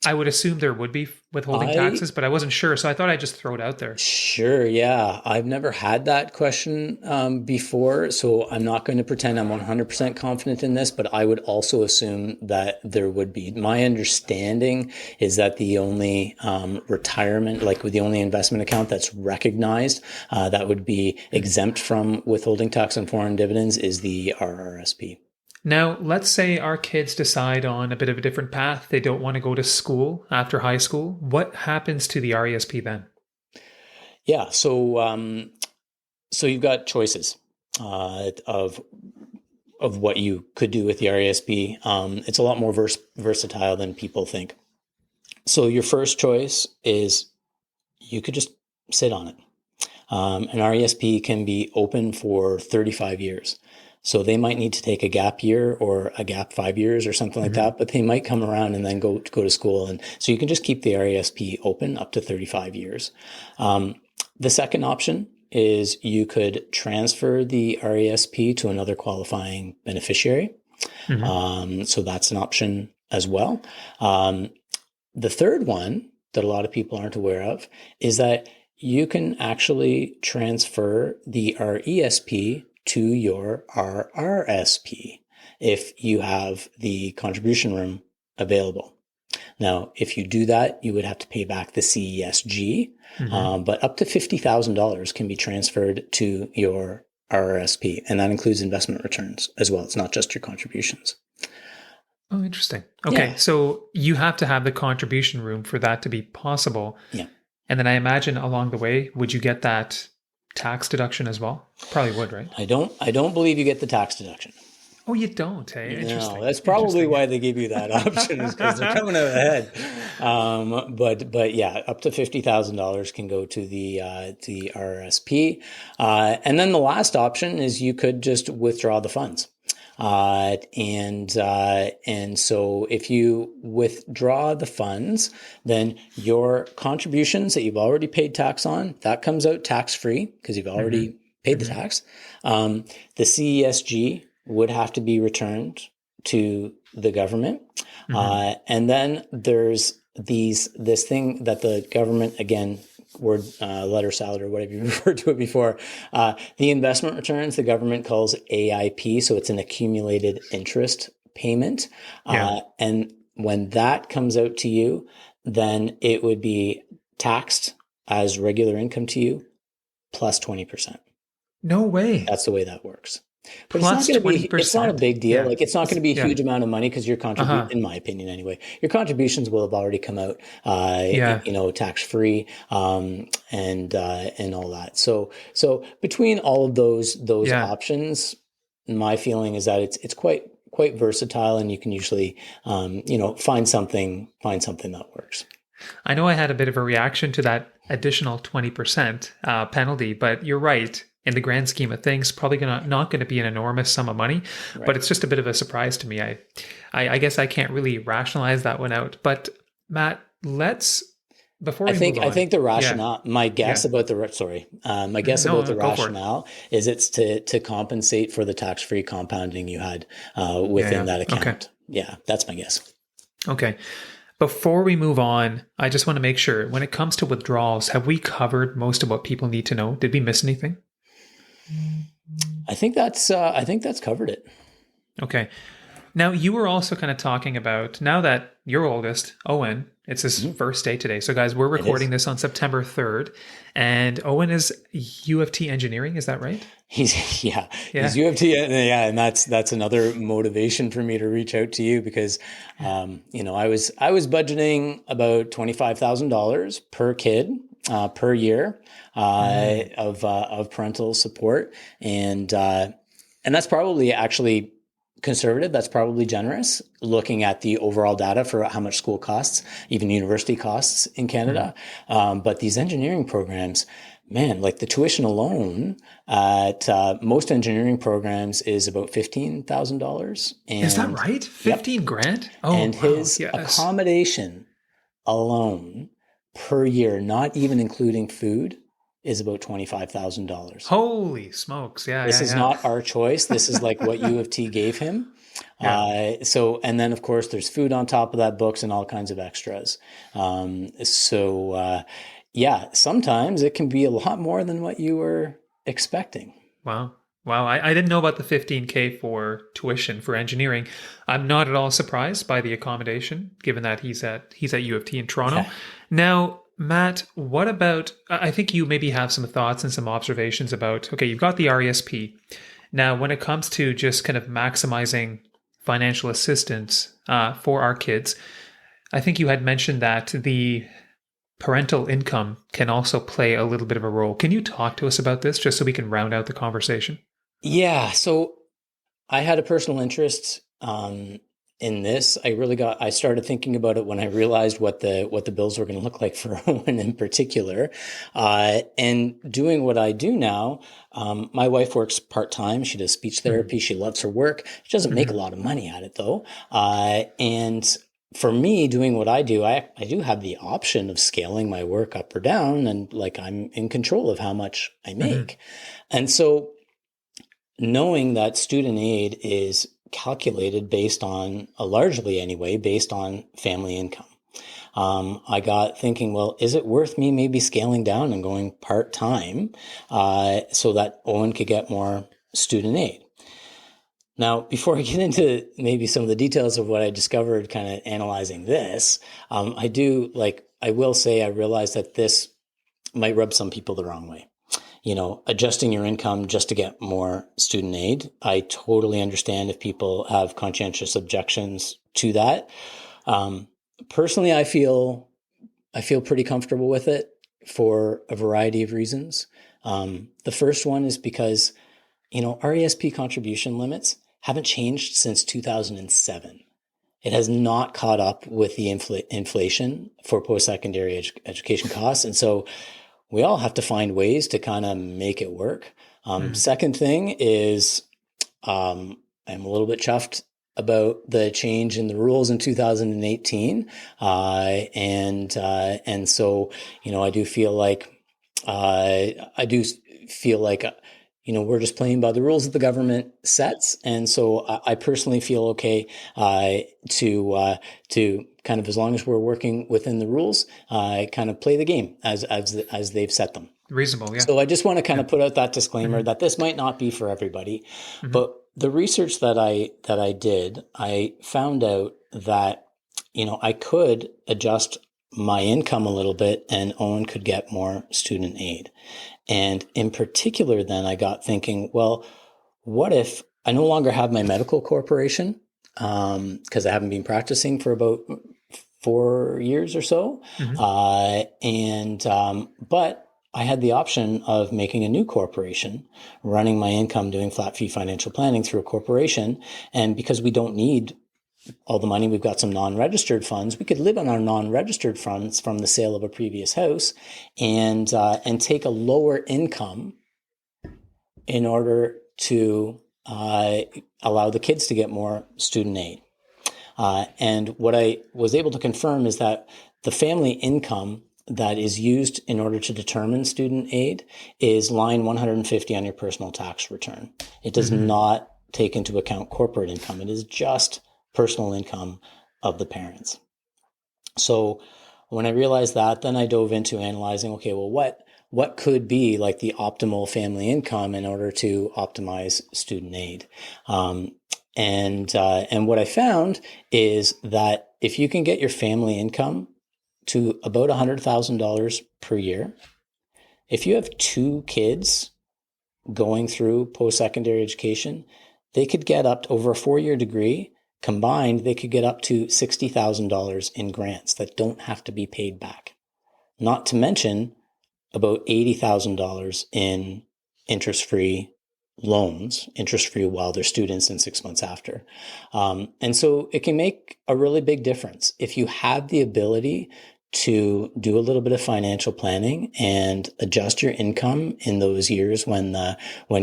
I would assume there would be withholding taxes, but I wasn't sure. So I thought I'd just throw it out there. Sure. Yeah. I've never had that question before, so I'm not going to pretend I'm 100% confident in this, but I would also assume that there would be. My understanding is that the only retirement, like with the only investment account that's recognized that would be exempt from withholding tax on foreign dividends is the RRSP. Now, let's say our kids decide on a bit of a different path. They don't want to go to school after high school. What happens to the RESP then? Yeah. So you've got choices of what you could do with the RESP. It's a lot more versatile than people think. So your first choice is you could just sit on it. An RESP can be open for 35 years. So they might need to take a gap year or a gap 5 years or something like that, but they might come around and then go to school. And so you can just keep the RESP open up to 35 years. The second option is you could transfer the RESP to another qualifying beneficiary. So that's an option as well. The third one that a lot of people aren't aware of is that you can actually transfer the RESP to your RRSP if you have the contribution room available. Now, if you do that, you would have to pay back the CESG, but up to $50,000 can be transferred to your RRSP, and that includes investment returns as well. It's not just your contributions. Oh, interesting. Okay, so you have to have the contribution room for that to be possible. Yeah. And then I imagine along the way, would you get that tax deduction as well? Probably would, right? I don't believe you get the tax deduction. Oh, you don't, eh? Interesting. No, that's probably why they give you that option, is because they're coming out ahead. But yeah, up to $50,000 can go to the RRSP, and then the last option is you could just withdraw the funds. And so if you withdraw the funds, then your contributions that you've already paid tax on, that comes out tax-free because you've already paid the tax. The CESG would have to be returned to the government. And then there's this thing that the government, again, word letter salad or whatever you referred to it before. The investment returns the government calls AIP, so it's an accumulated interest payment. And when that comes out to you, then it would be taxed as regular income to you plus 20%. No way. That's the way that works. But Plus it's not going to be, 20%. it's not a big deal. Yeah. Like, it's not going to be a huge amount of money because your in my opinion anyway, your contributions will have already come out, tax free, and all that. So between all of those options, my feeling is that it's quite versatile, and you can usually, find something that works. I know I had a bit of a reaction to that additional 20% penalty, but you're right. In the grand scheme of things, probably not going to be an enormous sum of money, but it's just a bit of a surprise to me. I guess I can't really rationalize that one out. But Matt, before we move on, I think the rationale. My guess about the rationale is it's to compensate for the tax-free compounding you had within that account. Okay. Yeah, that's my guess. Okay. Before we move on, I just want to make sure, when it comes to withdrawals, have we covered most of what people need to know? Did we miss anything? I think that's covered it. Okay. Now, you were also kind of talking about, now that your oldest, Owen, it's his first day today. So guys, we're recording this on September 3rd, and Owen is U of T engineering. Is that right? He's U of T. Yeah. And that's another motivation for me to reach out to you because, I was budgeting about $25,000 per kid, per year, of parental support. And that's probably actually conservative. That's probably generous, looking at the overall data for how much school costs, even university costs in Canada. But these engineering programs, man, like the tuition alone at most engineering programs is about $15,000. Is that right? 15 grand? Oh, and his accommodation alone per year, not even including food, is about $25,000. Holy smokes. Yeah. This is not our choice. This is like what U of T gave him. And then of course there's food on top of that, books and all kinds of extras. Sometimes it can be a lot more than what you were expecting. Wow. I didn't know about the $15K for tuition for engineering. I'm not at all surprised by the accommodation, given that he's at U of T in Toronto. Yeah. Now, Matt, what about, I think you maybe have some thoughts and some observations about, okay, you've got the RESP. Now, when it comes to just kind of maximizing financial assistance for our kids. I think you had mentioned that the parental income can also play a little bit of a role. Can you talk to us about this just so we can round out the conversation? Yeah. So I had a personal interest in this. I started thinking about it when I realized what the bills were going to look like for Owen in particular. And doing what I do now, my wife works part-time. She does speech therapy. She loves her work. She doesn't make a lot of money at it though. And for me, doing what I do, I do have the option of scaling my work up or down, and like I'm in control of how much I make. And so knowing that student aid is calculated based on, largely anyway, based on family income, I got thinking, well, is it worth me maybe scaling down and going part-time so that Owen could get more student aid? Now, before I get into maybe some of the details of what I discovered kind of analyzing this, I will say I realized that this might rub some people the wrong way. Adjusting your income just to get more student aid. I totally understand if people have conscientious objections to that. Personally, I feel pretty comfortable with it for a variety of reasons. The first one is because, RESP contribution limits haven't changed since 2007. It has not caught up with the inflation for post-secondary education costs. And so we all have to find ways to kind of make it work. Second thing is I'm a little bit chuffed about the change in the rules in 2018. And so, I do feel like, we're just playing by the rules that the government sets. And so I personally feel okay to kind of, as long as we're working within the rules, kind of play the game as they've set them. Reasonable, yeah. So I just want to kind of put out that disclaimer that this might not be for everybody. But the research that I did, I found out that, I could adjust my income a little bit and Owen could get more student aid. And in particular, then I got thinking, well, what if I no longer have my medical corporation? Because I haven't been practicing for about 4 years or so. But I had the option of making a new corporation, running my income, doing flat fee financial planning through a corporation. And because we don't need all the money, we've got some non-registered funds. We could live on our non-registered funds from the sale of a previous house and take a lower income in order to allow the kids to get more student aid. And what I was able to confirm is that the family income that is used in order to determine student aid is line 150 on your personal tax return. It does not take into account corporate income. It is just personal income of the parents. So when I realized that, then I dove into analyzing, okay, well, what could be like the optimal family income in order to optimize student aid? And what I found is that if you can get your family income to about $100,000 per year, if you have 2 kids going through post-secondary education, they could get up to, over a 4-year degree, combined, they could get up to $60,000 in grants that don't have to be paid back. Not to mention about $80,000 in interest-free loans, interest-free while they're students and 6 months after. And so it can make a really big difference. If you have the ability to do a little bit of financial planning and adjust your income in those years when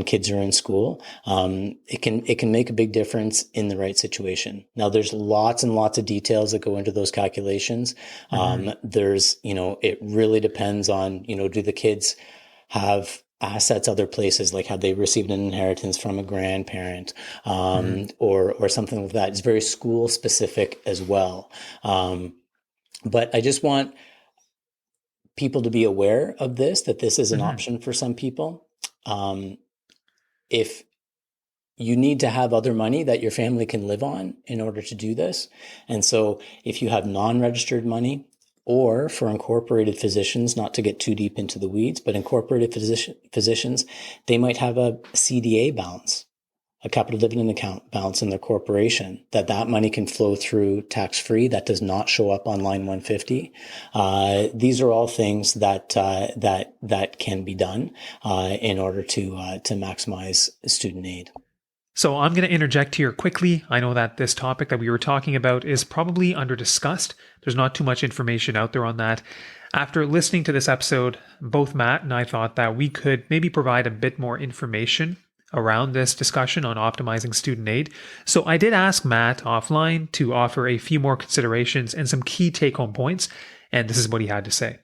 kids are in school, it can make a big difference in the right situation. Now, there's lots and lots of details that go into those calculations. There's, it really depends on, do the kids have assets other places, like have they received an inheritance from a grandparent, or something like that. It's very school specific as well. But I just want people to be aware of this, that this is an option for some people. If you need to have other money that your family can live on in order to do this. And so if you have non-registered money, or for incorporated physicians, not to get too deep into the weeds, but incorporated physicians, they might have a CDA balance, a capital dividend account balance in their corporation, that money can flow through tax-free. That does not show up on line 150. These are all things that can be done in order to maximize student aid. So I'm going to interject here quickly. I know that this topic that we were talking about is probably under-discussed. There's not too much information out there on that. After listening to this episode, both Matt and I thought that we could maybe provide a bit more information around this discussion on optimizing student aid. So I did ask Matt offline to offer a few more considerations and some key take-home points, and this is what he had to say.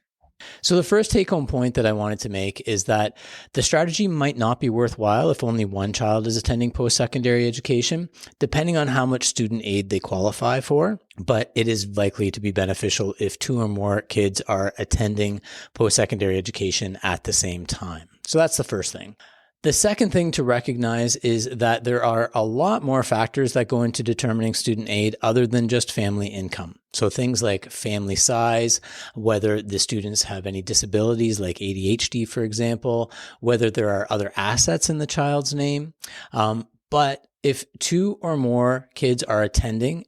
So the first take-home point that I wanted to make is that the strategy might not be worthwhile if only one child is attending post-secondary education, depending on how much student aid they qualify for, but it is likely to be beneficial if 2 or more kids are attending post-secondary education at the same time. So that's the first thing. The second thing to recognize is that there are a lot more factors that go into determining student aid other than just family income. So things like family size, whether the students have any disabilities like ADHD, for example, whether there are other assets in the child's name. But if 2 or more kids are attending,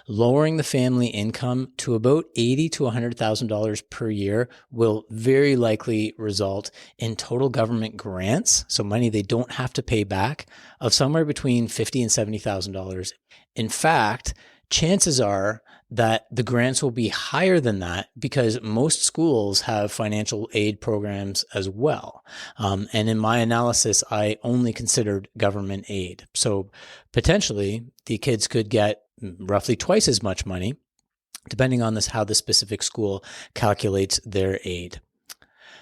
lowering the family income to about $80,000 to $100,000 per year will very likely result in total government grants, so money they don't have to pay back, of somewhere between $50,000 and $70,000. In fact, chances are that the grants will be higher than that because most schools have financial aid programs as well. And in my analysis, I only considered government aid. So potentially the kids could get roughly twice as much money, depending on how the specific school calculates their aid.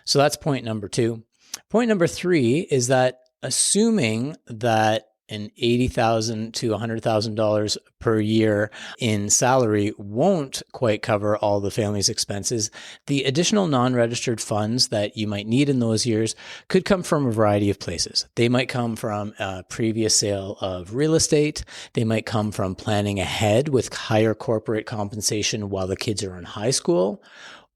So that's point number 2. Point number 3 is that assuming that an $80,000 to $100,000 per year in salary won't quite cover all the family's expenses, the additional non-registered funds that you might need in those years could come from a variety of places. They might come from a previous sale of real estate. They might come from planning ahead with higher corporate compensation while the kids are in high school.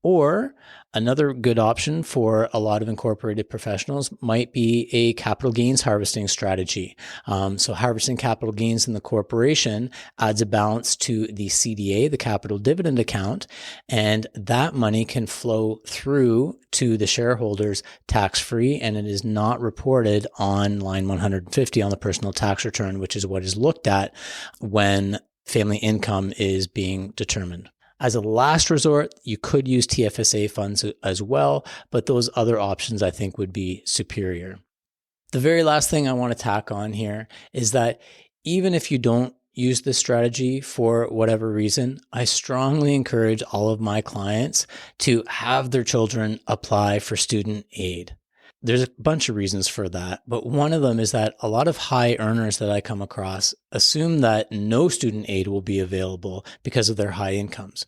Or another good option for a lot of incorporated professionals might be a capital gains harvesting strategy. So harvesting capital gains in the corporation adds a balance to the CDA, the capital dividend account, and that money can flow through to the shareholders tax-free, and it is not reported on line 150 on the personal tax return, which is what is looked at when family income is being determined. As a last resort, you could use TFSA funds as well, but those other options I think would be superior. The very last thing I want to tack on here is that even if you don't use this strategy for whatever reason, I strongly encourage all of my clients to have their children apply for student aid. There's a bunch of reasons for that, but one of them is that a lot of high earners that I come across assume that no student aid will be available because of their high incomes.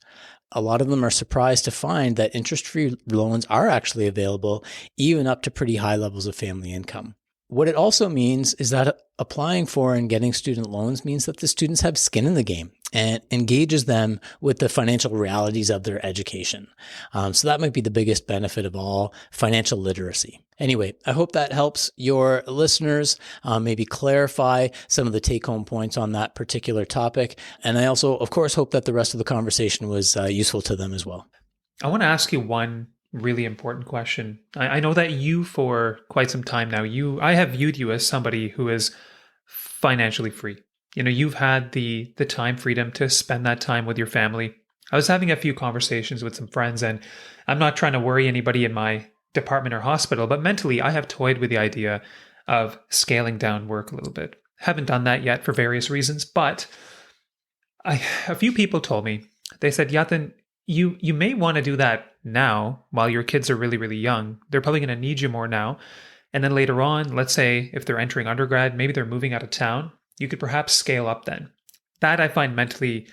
A lot of them are surprised to find that interest-free loans are actually available, even up to pretty high levels of family income. What it also means is that applying for and getting student loans means that the students have skin in the game and engages them with the financial realities of their education. So that might be the biggest benefit of all, financial literacy. Anyway, I hope that helps your listeners maybe clarify some of the take-home points on that particular topic. And I also, of course, hope that the rest of the conversation was useful to them as well. I want to ask you one really important question. I know that you, for quite some time now, I have viewed you as somebody who is financially free. You know, you've had the time freedom to spend that time with your family. I was having a few conversations with some friends, and I'm not trying to worry anybody in my department or hospital, but mentally I have toyed with the idea of scaling down work a little bit. Haven't done that yet for various reasons, but a few people told me, they said, Yatin, you may want to do that now while your kids are really, really young. They're probably going to need you more now. And then later on, let's say if they're entering undergrad, maybe they're moving out of town, you could perhaps scale up then. That I find mentally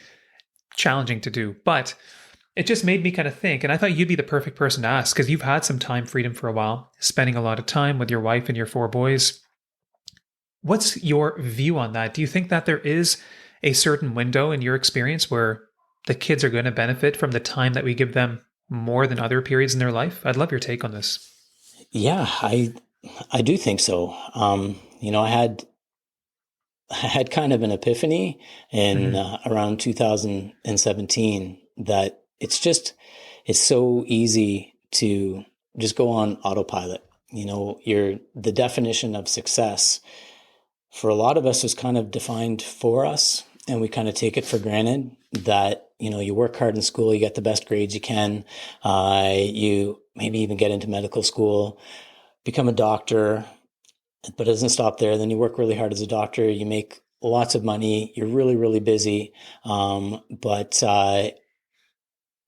challenging to do, but it just made me kind of think, and I thought you'd be the perfect person to ask because you've had some time freedom for a while, spending a lot of time with your wife and your 4 boys. What's your view on that? Do you think that there is a certain window in your experience where the kids are going to benefit from the time that we give them more than other periods in their life? I'd love your take on this. Yeah, I do think so. I had I had kind of an epiphany in around 2017 that it's so easy to just go on autopilot. The definition of success for a lot of us was kind of defined for us, and we kind of take it for granted that, you work hard in school, you get the best grades you can, you maybe even get into medical school, become a doctor, but it doesn't stop there. Then you work really hard as a doctor, you make lots of money, you're really, really busy. But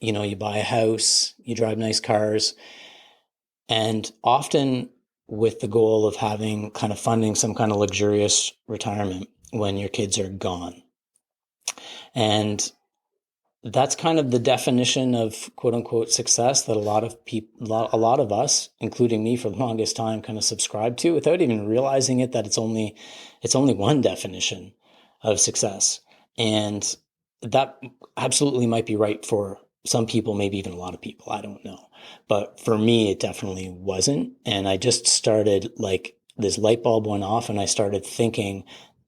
you buy a house, you drive nice cars, and often with the goal of having kind of funding some kind of luxurious retirement when your kids are gone. And that's kind of the definition of quote unquote success that a lot of people, a lot of us, including me for the longest time, kind of subscribe to without even realizing it, that it's only one definition of success. And that absolutely might be right for some people, maybe even a lot of people. I don't know. But for me, it definitely wasn't. And I just started, like, this light bulb went off, and I started thinking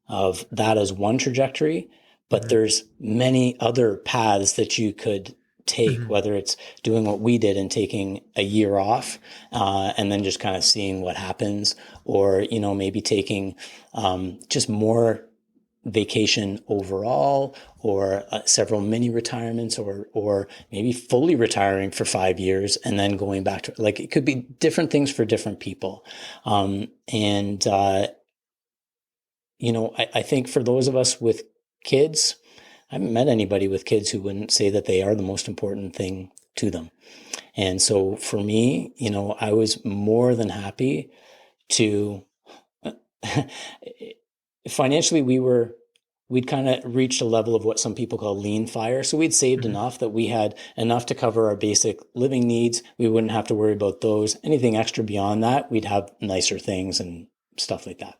of that as one trajectory. But there's many other paths that you could take, whether it's doing what we did and taking a year off, and then just kind of seeing what happens, or, maybe taking just more vacation overall, or several mini retirements, or maybe fully retiring for 5 years and then going back to, like, it could be different things for different people. I think for those of us with kids, I haven't met anybody with kids who wouldn't say that they are the most important thing to them. And so for me, I was more than happy to financially, we'd kind of reached a level of what some people call lean fire. So we'd saved enough that we had enough to cover our basic living needs. We wouldn't have to worry about those. Anything extra beyond that, we'd have nicer things and stuff like that.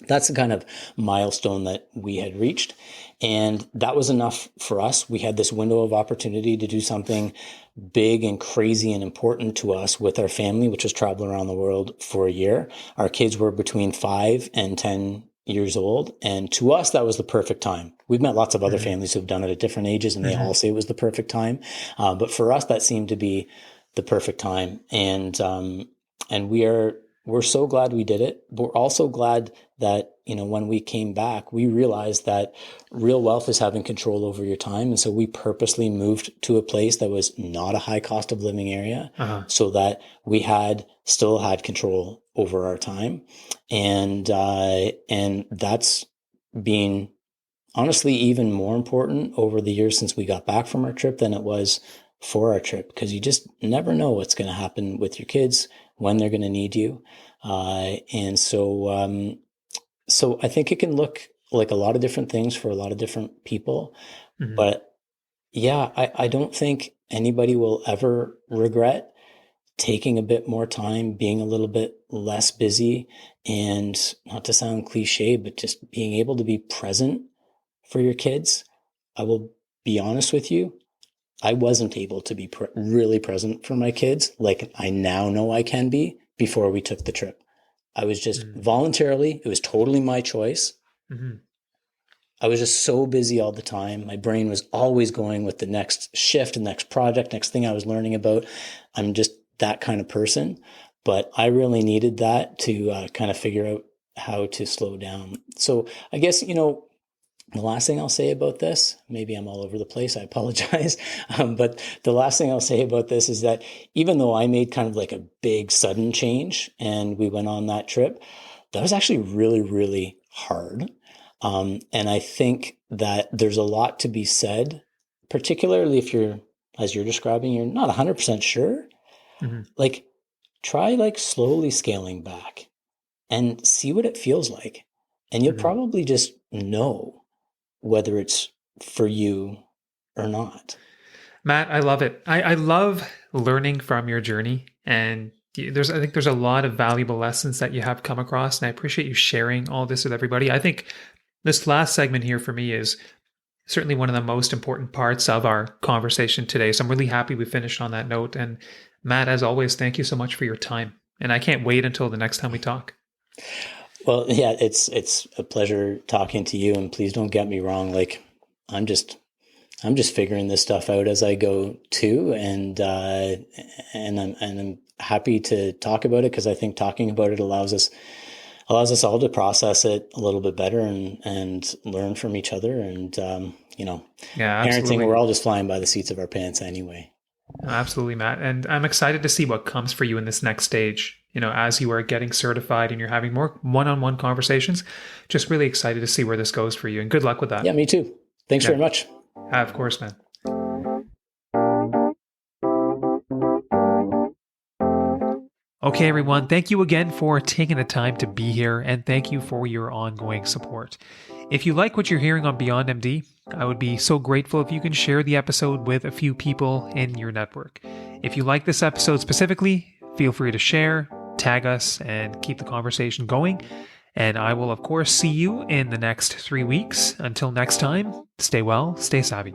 That's the kind of milestone that we had reached. And that was enough for us. We had this window of opportunity to do something big and crazy and important to us with our family, which was travel around the world for a year. Our kids were between 5 and 10 years old. And to us, that was the perfect time. We've met lots of other families who've done it at different ages, and they all say it was the perfect time. But for us, that seemed to be the perfect time. And we're so glad we did it. But we're also glad that, when we came back, we realized that real wealth is having control over your time. And so we purposely moved to a place that was not a high cost of living area, so that we still had control over our time. And that's been honestly even more important over the years since we got back from our trip than it was for our trip, because you just never know what's going to happen with your kids, when they're going to need you. So I think it can look like a lot of different things for a lot of different people. But yeah, I don't think anybody will ever regret taking a bit more time, being a little bit less busy, and not to sound cliche, but just being able to be present for your kids. I will be honest with you. I wasn't able to be really present for my kids like I now know I can be before we took the trip. I was just voluntarily, it was totally my choice. I was just so busy all the time. My brain was always going with the next shift, the next project, next thing I was learning about. I'm just that kind of person. But I really needed that to kind of figure out how to slow down. So I guess, the last thing I'll say about this, maybe I'm all over the place, I apologize. But the last thing I'll say about this is that even though I made kind of like a big sudden change and we went on that trip, that was actually really, really hard. And I think that there's a lot to be said, particularly if as you're describing, you're not 100% sure. Like, try slowly scaling back and see what it feels like. And you'll probably just know whether it's for you or not. Matt, I love it. I love learning from your journey, and I think there's a lot of valuable lessons that you have come across, and I appreciate you sharing all this with everybody. I think this last segment here for me is certainly one of the most important parts of our conversation today. So I'm really happy we finished on that note. And Matt, as always, thank you so much for your time. And I can't wait until the next time we talk. Well, yeah, it's a pleasure talking to you, and please don't get me wrong. Like, I'm just figuring this stuff out as I go too, and I'm happy to talk about it, because I think talking about it allows us all to process it a little bit better and learn from each other. And Yeah, parenting, absolutely. we're all just flying by the seats of our pants anyway. Absolutely, Matt. And I'm excited to see what comes for you in this next stage. As you are getting certified and you're having more one-on-one conversations, just really excited to see where this goes for you. And good luck with that. Yeah, me too. Thanks very much. Of course, man. Okay, everyone, thank you again for taking the time to be here, and thank you for your ongoing support. If you like what you're hearing on Beyond MD, I would be so grateful if you can share the episode with a few people in your network. If you like this episode specifically, feel free to share, tag us, and keep the conversation going. And I will, of course, see you in the next 3 weeks. Until next time, stay well, stay savvy.